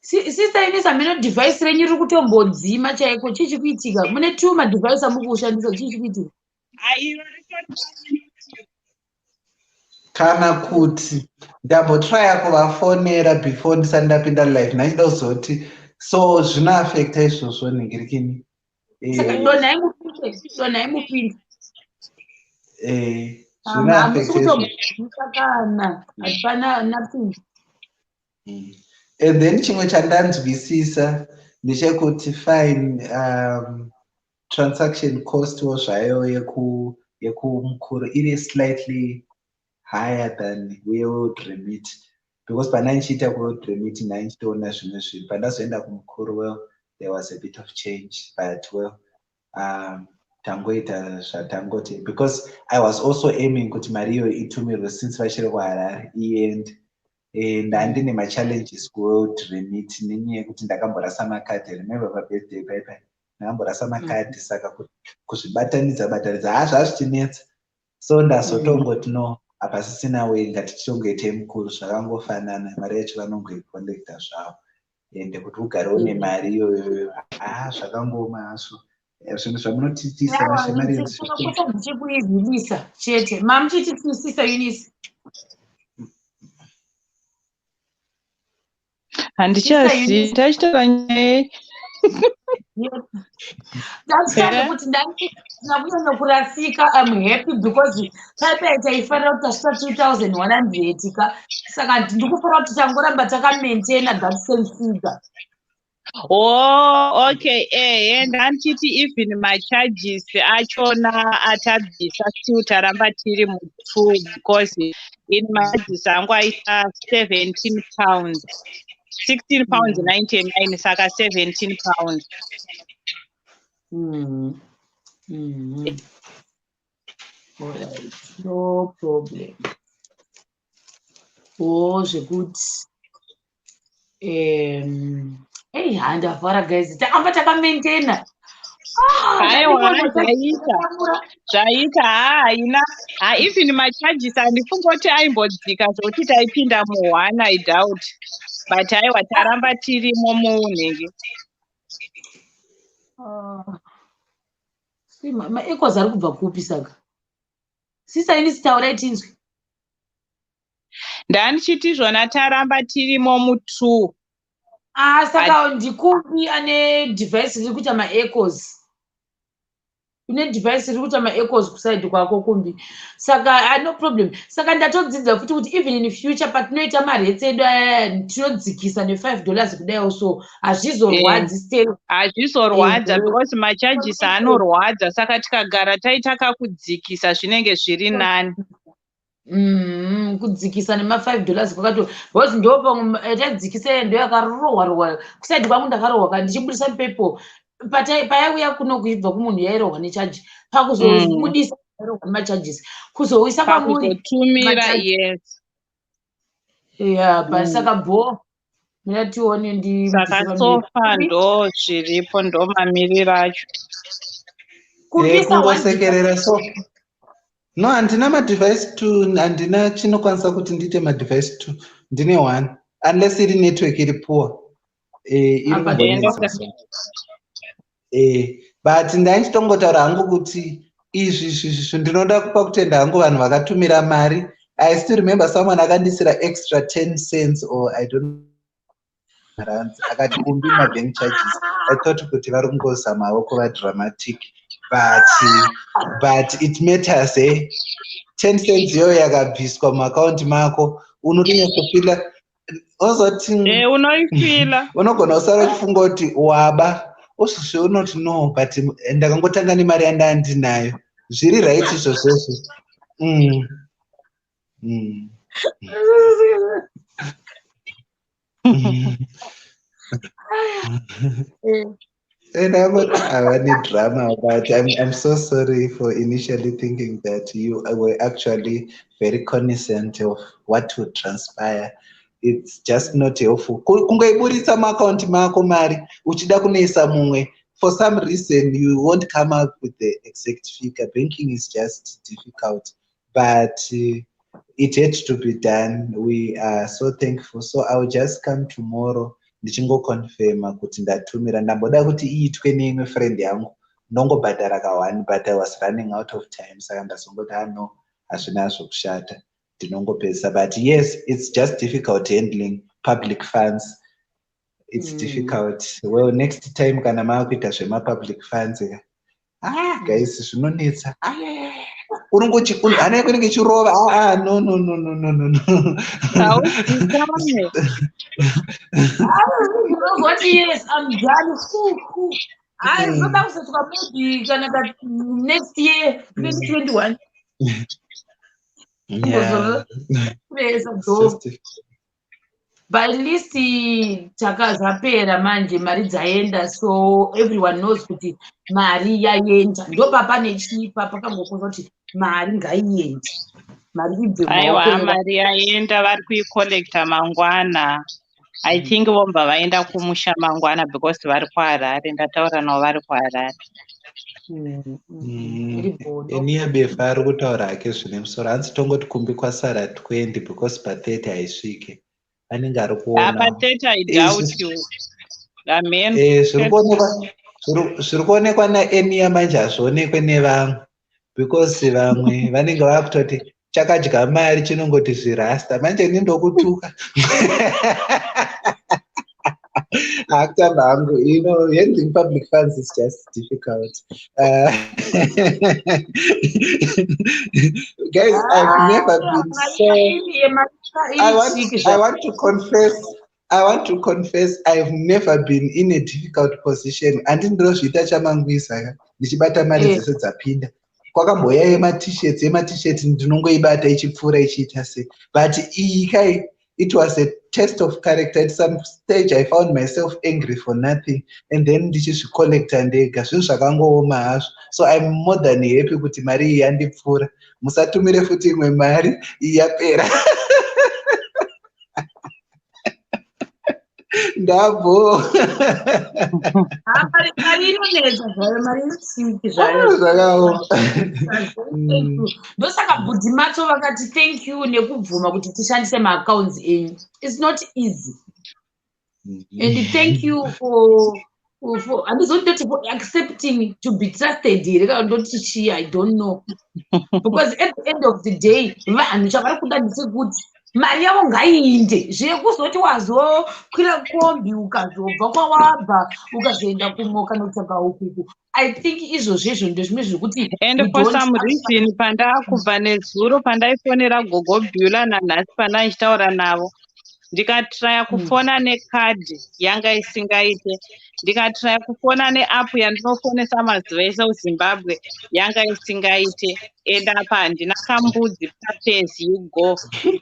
Sister Eunice, amino device renyu riri kutombodzima chaiko. Chichi kuitika? Mune 2 madevice amuri kushandisa. Chichi kuitika? Kana kuti ndambotrya kuvafonera before ndisati ndapinda live nachida kuzoti so zvina affecta izvozvo ningirikini. Saka donhai mupinde. Zvina affecta izvozvo. Kana hapana nothing. And then chimwe chandanzwisisa ndechekuti fine transaction cost zvayo yekumukuru iri slightly higher than wewould remit because pana nchiita kuwould remit ndanchitoona zvimwe zvinhu pandazoenda kumukuru well there was a bit of change but well tangoita zvatangoti because I was also aiming kuti mari iyo itumirwe since vachiri kuHarare iend ndandine machallenges kuworld remit nenyaya yekuti ndakamborasa makadhi. Remember pabirthday paipai ndakamborasa makadhi saka kuzvibatanidza zvazvichinetsa so ndazotongoti no hapasisina way ngatichongoite mukuru zvakangofanana mari yacho vanongoikolekta zvavo ende kuti ugare une mari iyoyo zvakangoma hazvo zvinhu zvamunotitisa mashemari ndichikuizivisa chete mamuchititisisa Eunice. Handichazivi tachitora nyaya ndachitanda kuti ndakunyanya kurasika. I'm happy because paipai taifanira kuti tasvika 2100 ka saka ndikufanira kuti tangoramba takamaintaina that same figure. Oh, okay. Ndanchiti even macharges achona atabvisa still taramba tiri mu2 because in macharges angu aita 17 pounds. 16 pounds 99 saka 17 pounds. Alright, no problem. Zvekuti handavhara guys, takamba takamaintaina. Zvaita haina even macharges handifunga kuti aimbodzika zvokuti taipinda mu1 I doubt but aiwa taramba tirimo muunhenge. Maecos ari kubva kupi saka? Sister Eunice taurai tinzwi. Ndandichiti zvona taramba tirimo mu2. Saka ndikumbi ane device riri kuita maecos. Une device riri kuita maecos kuside kwako Kumbi. Saka no problem. Saka ndatodzidza futi kuti even in future patinoita maretsi edu tinodzikisa $5 kudai so hazvizorwadzi still. Hazvizorwadza because macharges anorwadza saka tikagara taita kakudzikisa zvinenge zviri nani. Kudzikisa $5 kwakato because ndo pamwe tadzikisa ndo yakarohwa kuside kwangu ndakarohwa ndichibudisa mupepo payauya kuno kuibva kumunhu yairohwa nechaji pakuzobudisa yairohwa nemacharges kuzouisa kwamuri pakuzotumira. Yes. But saka miratione ndi saka sofa ndo zviripo ndo mamiriro acho. Kungosekerera so no handina madevice 2 handina chinokwanisa kuti ndiite madevice 2 ndine 1 unless iri network iri poor but ndaichitongotaura hangu kuti izvi ndinoda kupa kutenda hangu vanhu vakatumira mari. I still remember someone akandisira extra 10 cents or I don't know akati Kumbi mabank charges. I thought kuti vari kungozamawo kuva dramatic but it matters 10 cents iyoyo yakabviswa muakaunti mako unotinyasofila ozoti unoifila unogona kusara uchifunga kuti waba also sure not know, but ndakangotanga nemari yandandinayo zviri right izvozvozvo. And I need drama, but I'm so sorry for initially thinking that you were actually very cognizant of what would transpire. It's just not helpful. Kungoiburitsa muaccount mako mari uchida kunoisa mumwe. For some reason, you won't come up with the exact figure. Banking is just difficult, but it had to be done. We are so thankful. So I'll just come tomorrow. Ndichingoconfirma kuti ndatumira ndamboda kuti iitwe neimwe friend yangu ndongobhadhara ka1 but I was running out of time saka ndazongoti no hazvina zvokushata ndinongopedzisa. But yes, it's just difficult handling public funds. It's difficult. Well, next time kana maakuita zvemapublic funds guys zvinonetsa ana kunenge chirova no what yes I'm done I thought to maybe Canada next year 2021 yeah. But at least takazapera manje mari dzaenda, so everyone knows kuti mari yaenda. Ndo papa nechipa pakangokuza kuti mari ngaiende. Mari ibve aiwa mari yaenda vari kuicollecta mangwana. I think vomba vaenda kumusha mangwana because vari kuHarare. Ndataura navo vari kuHarare. Eniya befa ari kutaura hake zvine musoro. Hanzi tongoti Kumbi kwasara 20 because pa 30 haisvike. Anenge ari kuona. Pa 30 I doubt you. Amen. Zviri kuonekwa naEniya manje hazvionekwe nevamwe because vamwe vanenge vakutoti chakadya mari chinongoti zvirasta. Manje nindokutuka. Akutamba hangu, you know, handling public funds is just difficult. Guys, I've never been so. I want to confess, I've never been in a difficult position. Andindozvita chamangwisa ndichibata mari dzese dzapinda. Kwakamboya yema-t-shirts ndinongoibata ichipfuura ichiita se. But iyi kai, it was a test of character. At some stage, I found myself angry for nothing, and then ndichizvicollecta ndega zvinhu zvakangooma hazvo. So I'm more than happy kuti mari iyi yandipfuura. Musatumire futi imwe mari yapera. Ndabo. Mari inonetsa zvayo, mari isiki zvayo. Ndosaka bhudhi macho vakati thank you nekubvuma kuti tishandise maaccounts enyu. It's not easy. And thank you for accepting to be trusted. I don't know. Because at the end of the day, vanhu chavari kuda ndechekuti mari yavo ngaiinde. Zvekuzoti wazokwira kombi ukazobva kwawabva ukazoenda kumoka nokutsvaga upupu. I think izvozvo ndezvimwe zvekuti and for some reason pandakubva nezuro pandaifonera Gogo Beular nanhasi pandaichitaura navo ndikatraya kufona nekadhi yanga isingaite, ndikatraya kufona neapp yandinofonesa mazuva ese kuZimbabwe yanga isingaite, and apa handina kambudzi papes you go.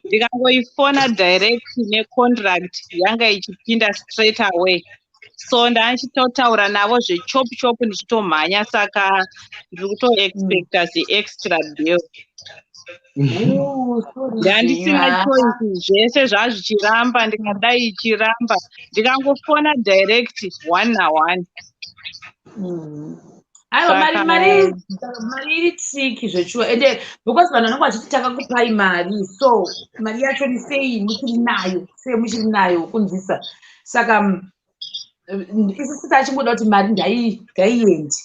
Ndikangoifona direct necontract yanga ichipinda straight away. So ndachitotaura navo zvechop ndichitomhanya, saka ndiri kutoexpecta extra bill. Ndandisina choice, zvese zvazvichiramba ndikadai ichiramba ndikangofona direct 1 na 1. Aiwa mari iri tricky zvechuwa, ende because vanhu vanenge vachiti takakupai mari, so mari yacho ni sei muchiri nayo kunzisa. Saka isi tachingoda kuti mari ngaiende,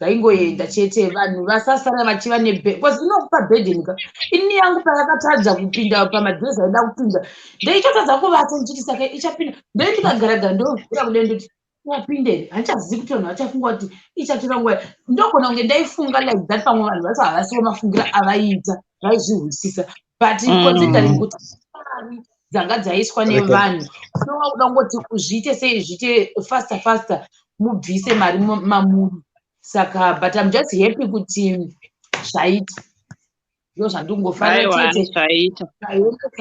ngaingoenda chete, vanhu vasasara vachiva because inokupa burden. Ini yangu payakatadza kupinda pamadhirezi aida kupinda ndeitotadza kuvata ndichiti saka ichapinda, ndikagara ndovhura kudai ndoti yapinde, handichazivi kuti vanhu vachafunga kuti ichatora nguva. Ndogona kunge ndaifunga like that, pamwe vanhu vacho havasiwo mafungira avaiita, vaizvihwisisa, but considering kuti mari dzanga dzaiswa nevanhu, unoda kungoti zviite sei, zviite faster mubvise mari mamuri. Saka but I'm just happy kuti zvaita. Ndo zvandingofarira chete zvaita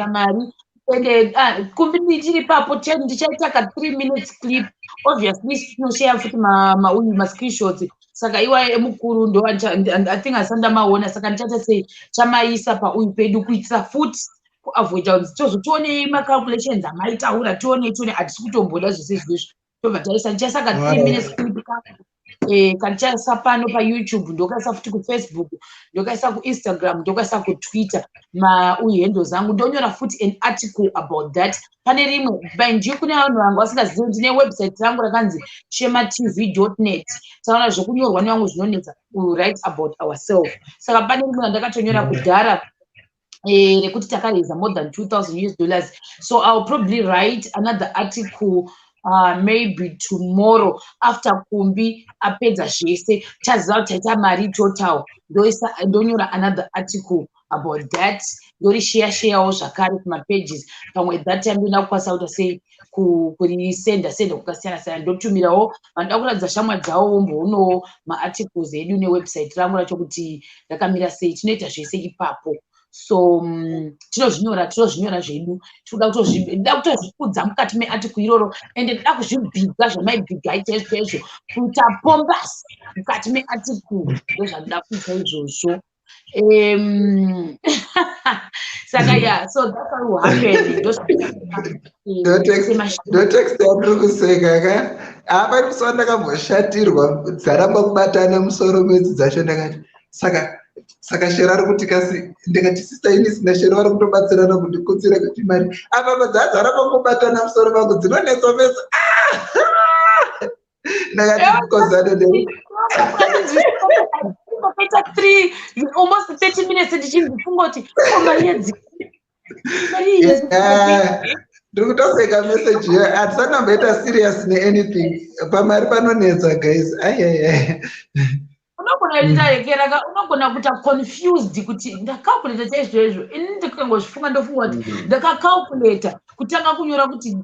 mari. And Kumbi ndichiri papo ndichaita ka 3 minutes clip. Obviously tinoshare futi ma screenshots. Saka iwa emukuru ndo I think asanda maona saka ndichata sei chamaisa pauyu pedu kuitira futi kuavoid kuti tozotione ma calculations amaitaura tione hatisi kutomboda zvese izvozvo. Tobva taisa ndichaisa ka 3 minutes clip kandichaisa pano paYouTube, ndokaisa futi kuFacebook, ndokaisa kuInstagram, ndokaisa kuTwitter uye handle zangu, ndonyora futi an article about that. Pane rimwe ndiri kune vanhu vanga vasingazivi ndine website rangu rakanzi shematv.net. Taona zvokunyorwa nevangu zvinonetsa write about ourselves. Saka pane rimwe randakatonyora kudhara rekuti takareza more than $2,000. So I'll probably write another article maybe tomorrow after Kumbi apedza zvese taziva kuti taita mari total. Ndonyora another article about that. Ndori sharewo zvakare kumapages. Pamwe that time ndoda kukwanisa kuti sei kurisenda kukasiyana siyana. Ndotumirawo vanoda kuratidza shamwari dzavo vomboonawo maarticles edu newebsite rangu racho kuti rakamira sei. Tinoita zvese ipapo. So tinozvinyora zvedu. Tinoda kutozvikudza mukati mearticle iroro ende toda kuzvibhiga zvamaibhiga izvo kuita pombasi mukati mearticle. Ndozvandida kuita izvozvo. Saka so that's what will happen. Don't text kuseka ka apa kusona ndakamboshatirwa dzaramba kubatana musoro mwedzi dzacho ndakati saka shera ari kuti kasi ndikati sister Eunice nashera vari kutobatsirana kundikudzira kuti mari apa dzaramba kubatana musoro vangu dzinonetsa mesa ndakati kukozana almost 30 minutes ndichimbofunga kuti ndiri kutoseka message here hatisanamboita serious neanything pamari panonetsa guys unogona kuita unogona kuita confused kuti ndacalculata chaizvoizvo ini ndikangozvifunga ndofunga kuti ndakacalculata kutanga kunyora kuti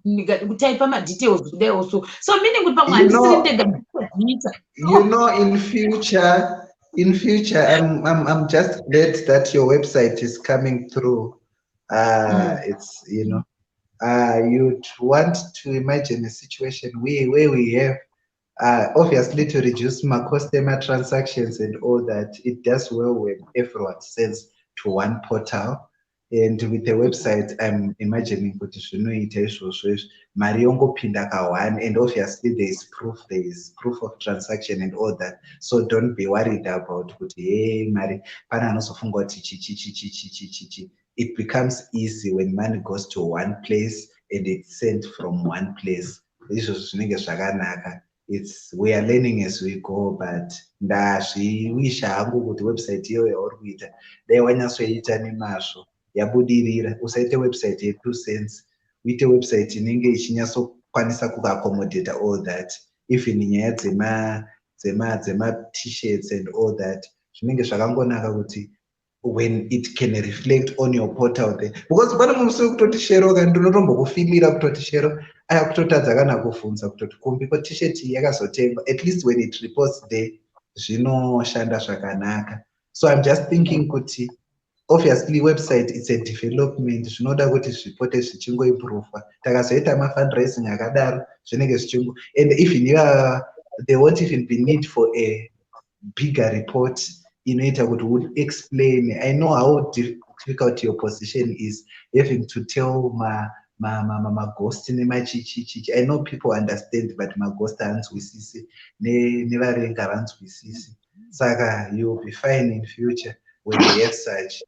kutaipa madetails kudai also so meaning kuti pamwe handisiri ndega ndikuita. You know, in future I'm just glad that your website is coming through. It's you'd want to imagine a situation where we have obviously to reduce my customer transactions and all that. It does well when everyone sends to one portal, and with the website I'm imagining kuti zvinoita izvozvo mari yongopinda ka1, and obviously there is proof of transaction and all that. So don't be worried about kuti hey mari pana anozofunga kuti chichi. It becomes easy when money goes to one place and it's sent from one place. Izvozvo zvinenge zvakanaka. We are learning as we go, but ndazviwisha hangu kuti website iyo yauri kuita dai wanyatsoita nemazvo yabudirira. Usaite website ye2 cents, uite website inenge ichinyatsokwanisa kuaccommodate all that, even nyaya dzema t-shirts and all that. Zvinenge zvakangonaka kuti when it can reflect on your portal there, because pane musi kutoti shero kandi unotombokufilira kutoti shero aya kutotadza kana kufunza kutoti Kumbi ko t-shirt yakazotengwa, at least when it reports there zvinoshanda zvakanaka. So I'm just thinking kuti obviously website it's a development, zvinoda kuti zvipote zvichingoimprove. Takazoita fundraising akadaro zvinenge zvichingo, and even there won't even be need for a bigger report inoita kuti would explain. I know how difficult your position is, having to tell my ghost nemachichichi. I know people understand, but my ghost hanzwisisi nevarenga vanzwisisi. Saka you'll be fine in future when you have such.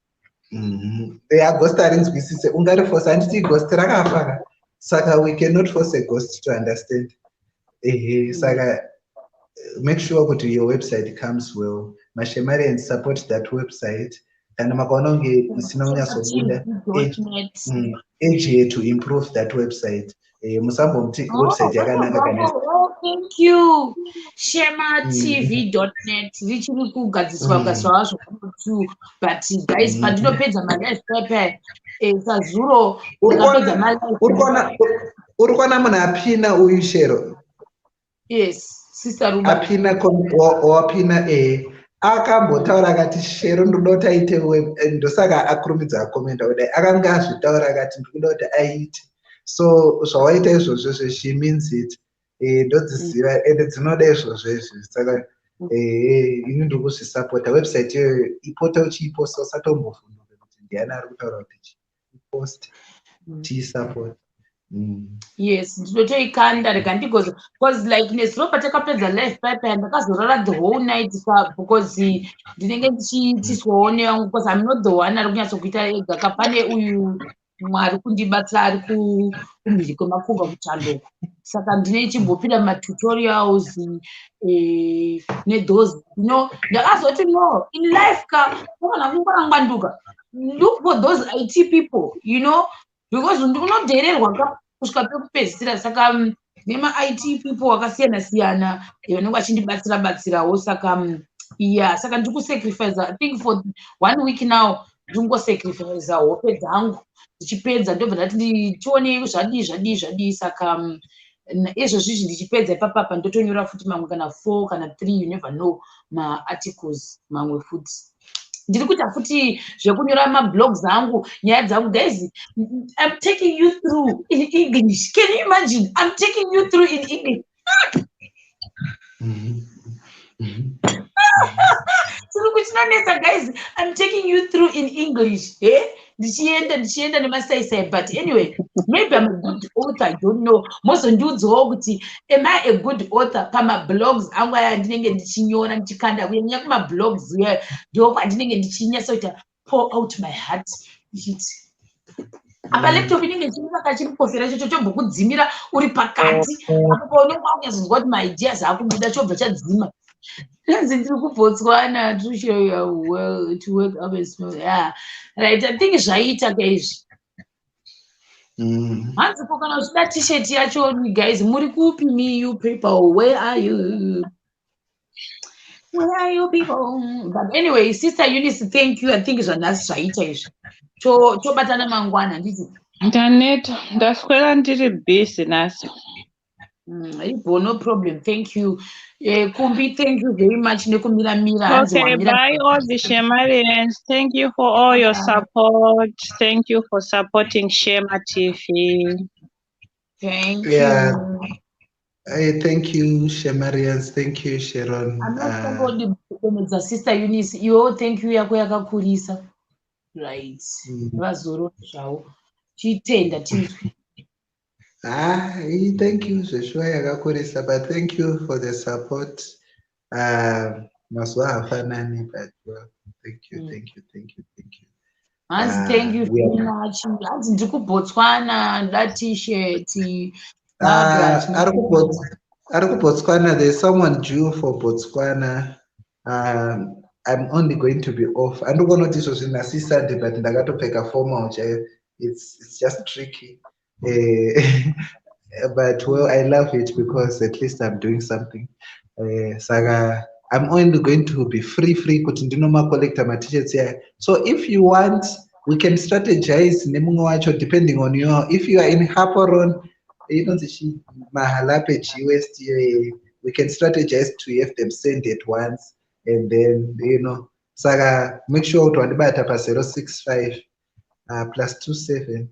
Ghost harinzwisise ungari force, handiti ghost rakafaka, saka we cannot force a ghost to understand. Saka make sure that your website comes well. Mashemarians support that website. And makaononge isina unyasobuda age to improve that website. Musambomti website yakanaka kana. Thank you. shematv.net richiri kugadziswa kugadziswa hazvo but guys pandinopedza malife pepe sazuro ndakapedza malife urikona munhu apina uyu shero. Yes, Sister Ruba. Apina akambotaura akati Shero ndoda kuti aite web ndosaka akurumidza akomenta kuti akanga azvitaura akati ndikuda kuti aite. So zvawaita izvozvo she means it. Ndodziziva ende dzinoda izvozvo izvi. Saka ini ndiri kuzvisapota. Website iyoyo ipota uchiiposta usatombovhunduka kuti ndiani ari kutaura kuti ipost tiisapota. Yes, ndinotoikanda rega ndigozo because like nesro patakapedza life pipe ndakazorara the whole night because ndinenge ndichiitiswawo nevangu because I'm not the one ari kunyatsokuita ega kapane uyu mwari kundibatsira ari kumhiri kwemakuva kuchandoko saka ndine chimbopinda matutorials those ndakazoti no in life kana kungwarangwanduka look for those IT people because ndinodhererwa kusvika pekupedzisira saka nema-IT people vakasiyana siyana vanenge vachindibatsirawo saka saka ndiri kusacrifice I think for 1 week now ndiri kungosacrifice hope dzangu ndichipedza ndobva ndati ndichione zvadii saka izvozvizvi ndichipedza ipapapa ndotonyora futi mamwe kana 4 kana 3 you never know maarticles mamwe futi ndiri kuita futi zvekunyora mablogs angu nyaya dzangu guys. I'm taking you through in English. Can you imagine? I'm taking you through in English. So guys, I'm taking you through in English. Ndichienda nemasaisai, but anyway, maybe I'm a good author, I don't know. Most ndudzwawo kuti am I a good author pamablogs angu aya ndinenge ndichinyora ndichikanda kunyanya kumablogs ndo kwandinenge ndichinyatsoita pour out my heart ndichiti apa laptop inenge chimaka chirikofera chocho chombokudzimira uri pakati apo paunenge wakunyazozwa kuti maideas akubuda chobva chadzima ndiri kubotswana to show you well to work up as well. Right, I think zvaita guys. Hanzi kana uchida t-shirt yacho guys muri kupi me you people where are you people. But anyway, Sister Eunice, thank you. I think zvanhasi zvaita izvi tobatana mangwana nditi ndaneta ndaswera ndiri busy naso. No problem. Thank you. Kumbi, thank you very much. Okay, bye all the Shemarians. Thank you for all your support. Thank you for supporting Shema TV. Thank you. Thank you, Shemarians. Thank you, Sharon. I'm not somebody Sister Eunice. Thank you yako yakakurisa. Right. Vazoro zvavo. Chitenda tizwe. Thank you, Joshua Yagakurisa, but thank you for the support. Maswa Hafanani, but thank you. Thank you very much. Ndiri kuBotswana, that t-shirt. Ari kuBotswana, there's someone due for Botswana. I'm only going to be off. I don't know this was in a Sunday, but I got to pick a formal. It's just tricky. But well, I love it because at least I'm doing something. Saga, I'm only going to be free kutindinoma collector my t-shirts here. So if you want, we can strategize depending on your. If you are in Haporon, Mahalape West, we can strategize to have them send it once, and then Saga, make sure to admit up 065 +27.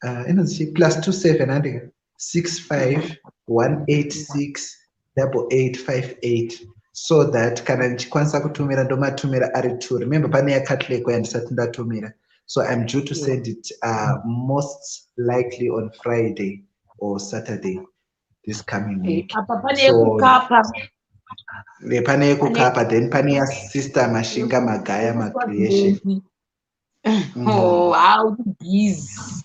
+27 and 65 186 8858 so that kana ndichikwanisa kutumira ndomatumira ari 2. Remember pane yakatleko yandisati ndatumira, so I'm due to send it most likely on Friday or Saturday this coming week. Pane kukapa then pane ya Sister Mashinga Magaya Macreation. Oh, how busy.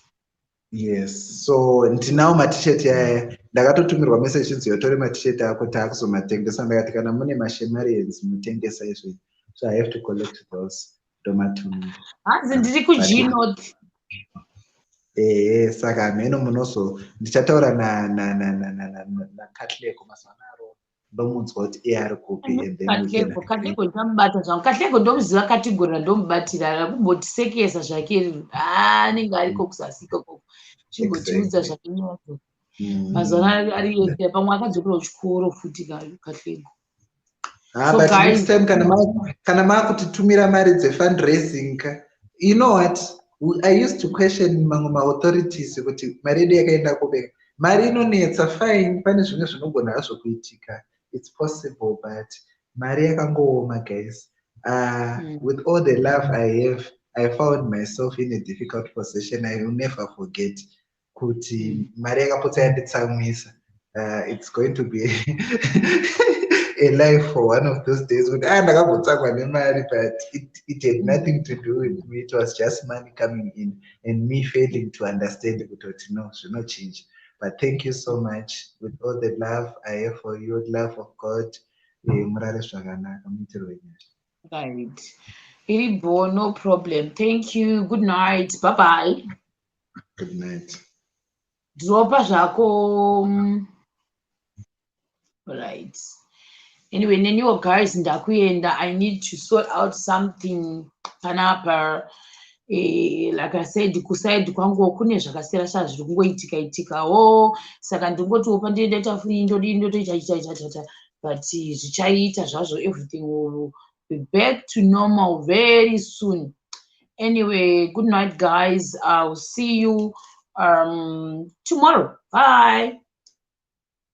Yes, so ndinawo ma-t-shirt yaya ndakatotumirwa messages yotore ma-t-shirt ako taakuzomatengesa ndakati kana mune mashemarians mutengesa izvi, so I have to collect those ndomatumira. Hanzi ndiri kuGNOT. Saka mheno munozo ndichataura na Katleko masanaro ndomunzwa kuti ari kupi and then Katleko ndamubata zvangu. Katleko ndomuziva kategori ndomubatira kumbotisekesa zvake anenge ariko kusasika koko chimbotiudza zvakanaka. mazuva ano ari ega pamwe akadzokera kuchikoro futi kahlego. So But guys, next time kana makutitumira mari dzefundraising, you know what, I used to question mamwe authorities kuti mari yedu yakaenda kubeka. Mari inonetsa, fine, pane zvimwe zvinogona hazvo kuitika, it's possible, but mari yakangooma, guys. With all the love I have, I found myself in a difficult position. I will never forget kuti mari yakapotsa yanditsamwisa. It's going to be a life for one of those days. But it had nothing to do with me. It was just money coming in and me failing to understand it. No, should not change. But thank you so much. With all the love I have for you, love of God. Right. Iribo, no problem. Thank you. Good night. Bye bye. Good night. Dropa zvako. Right. Anyway, neniwo guys ndakuenda. I need to sort out something panapa. Like I said, kuside kwangu kune zvakasiyana siyana zviri kungoitika itikawo, saka ndingotiwo pandinoita free ndotoita but zvichaita zvazvo, everything will be back to normal very soon. Anyway, good night guys. I'll see you tomorrow. Bye.